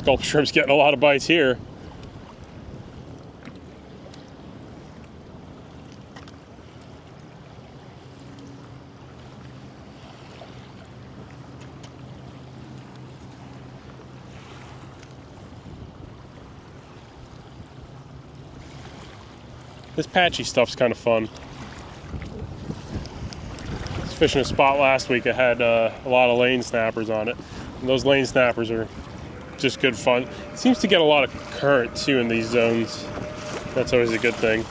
Gulp shrimp's getting a lot of bites here. This patchy stuff's kind of fun. I was fishing a spot last week that had a lot of lane snappers on it. And those lane snappers are just good fun. It seems to get a lot of current too in these zones. That's always a good thing.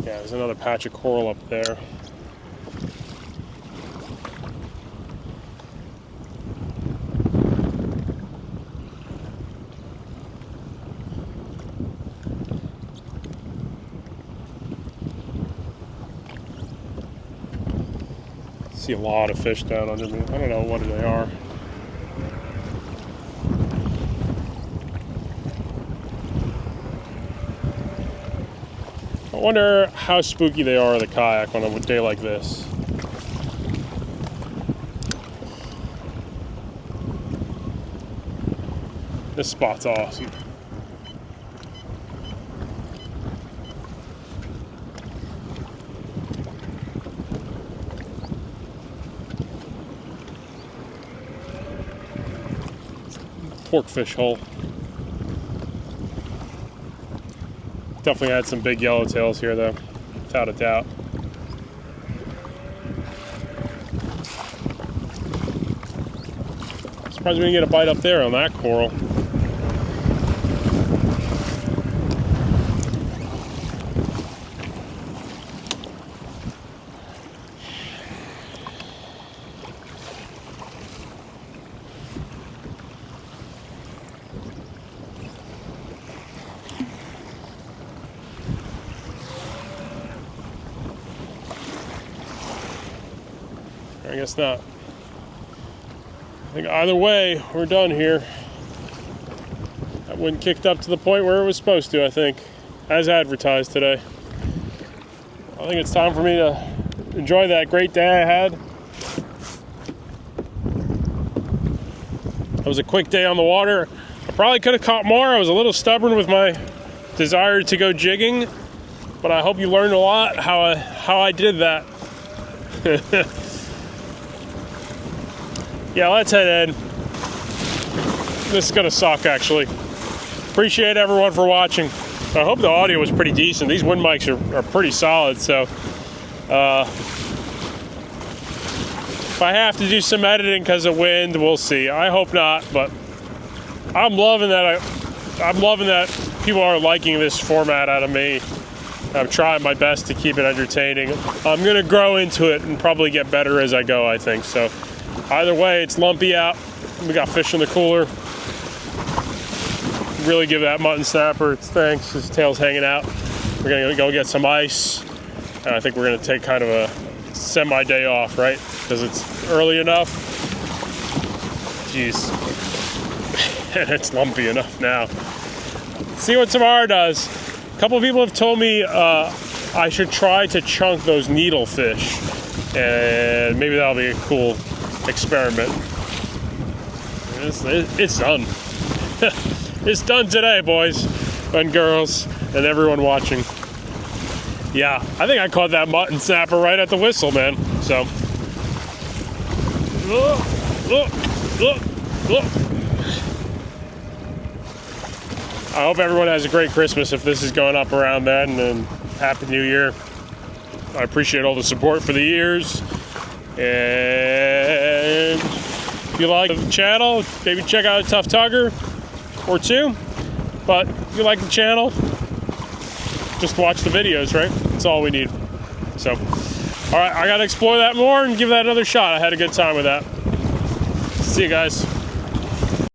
Yeah, there's another patch of coral up there. See a lot of fish down under me. I don't know what they are. I wonder how spooky they are in the kayak on a day like this. This spot's awesome. Porkfish hole. Definitely had some big yellowtails here though, without a doubt. Surprised we didn't get a bite up there on that coral. guess not. I think either way, we're done here. That one kicked up to the point where it was supposed to, I think, as advertised today. I think it's time for me to enjoy that great day I had. It was a quick day on the water. I probably could have caught more. I was a little stubborn with my desire to go jigging, but I hope you learned a lot how I did that. Yeah, let's head in. This is gonna suck, actually. Appreciate everyone for watching. I hope the audio was pretty decent. These wind mics are pretty solid, so if I have to do some editing because of wind, we'll see. I hope not, but I'm loving that. I'm loving that people are liking this format out of me. I'm trying my best to keep it entertaining. I'm gonna grow into it and probably get better as I go, I think. So either way, it's lumpy out. We got fish in the cooler. Really give that mutton snapper its thanks. His tail's hanging out. We're gonna go get some ice. And I think we're gonna take kind of a semi-day off, right? Because it's early enough. Jeez. And it's lumpy enough now. See what tomorrow does. A couple of people have told me I should try to chunk those needlefish, and maybe that'll be a cool experiment. It's done. It's done today, boys and girls, and everyone watching. Yeah, I think I caught that mutton snapper right at the whistle, man. So, I hope everyone has a great Christmas if this is going up around then, and then Happy New Year. I appreciate all the support for the years. And if you like the channel, maybe check out a Tough Tugger or two. But if you like the channel, just watch the videos, right? That's all we need. So, all right, I got to explore that more and give that another shot. I had a good time with that. See you guys.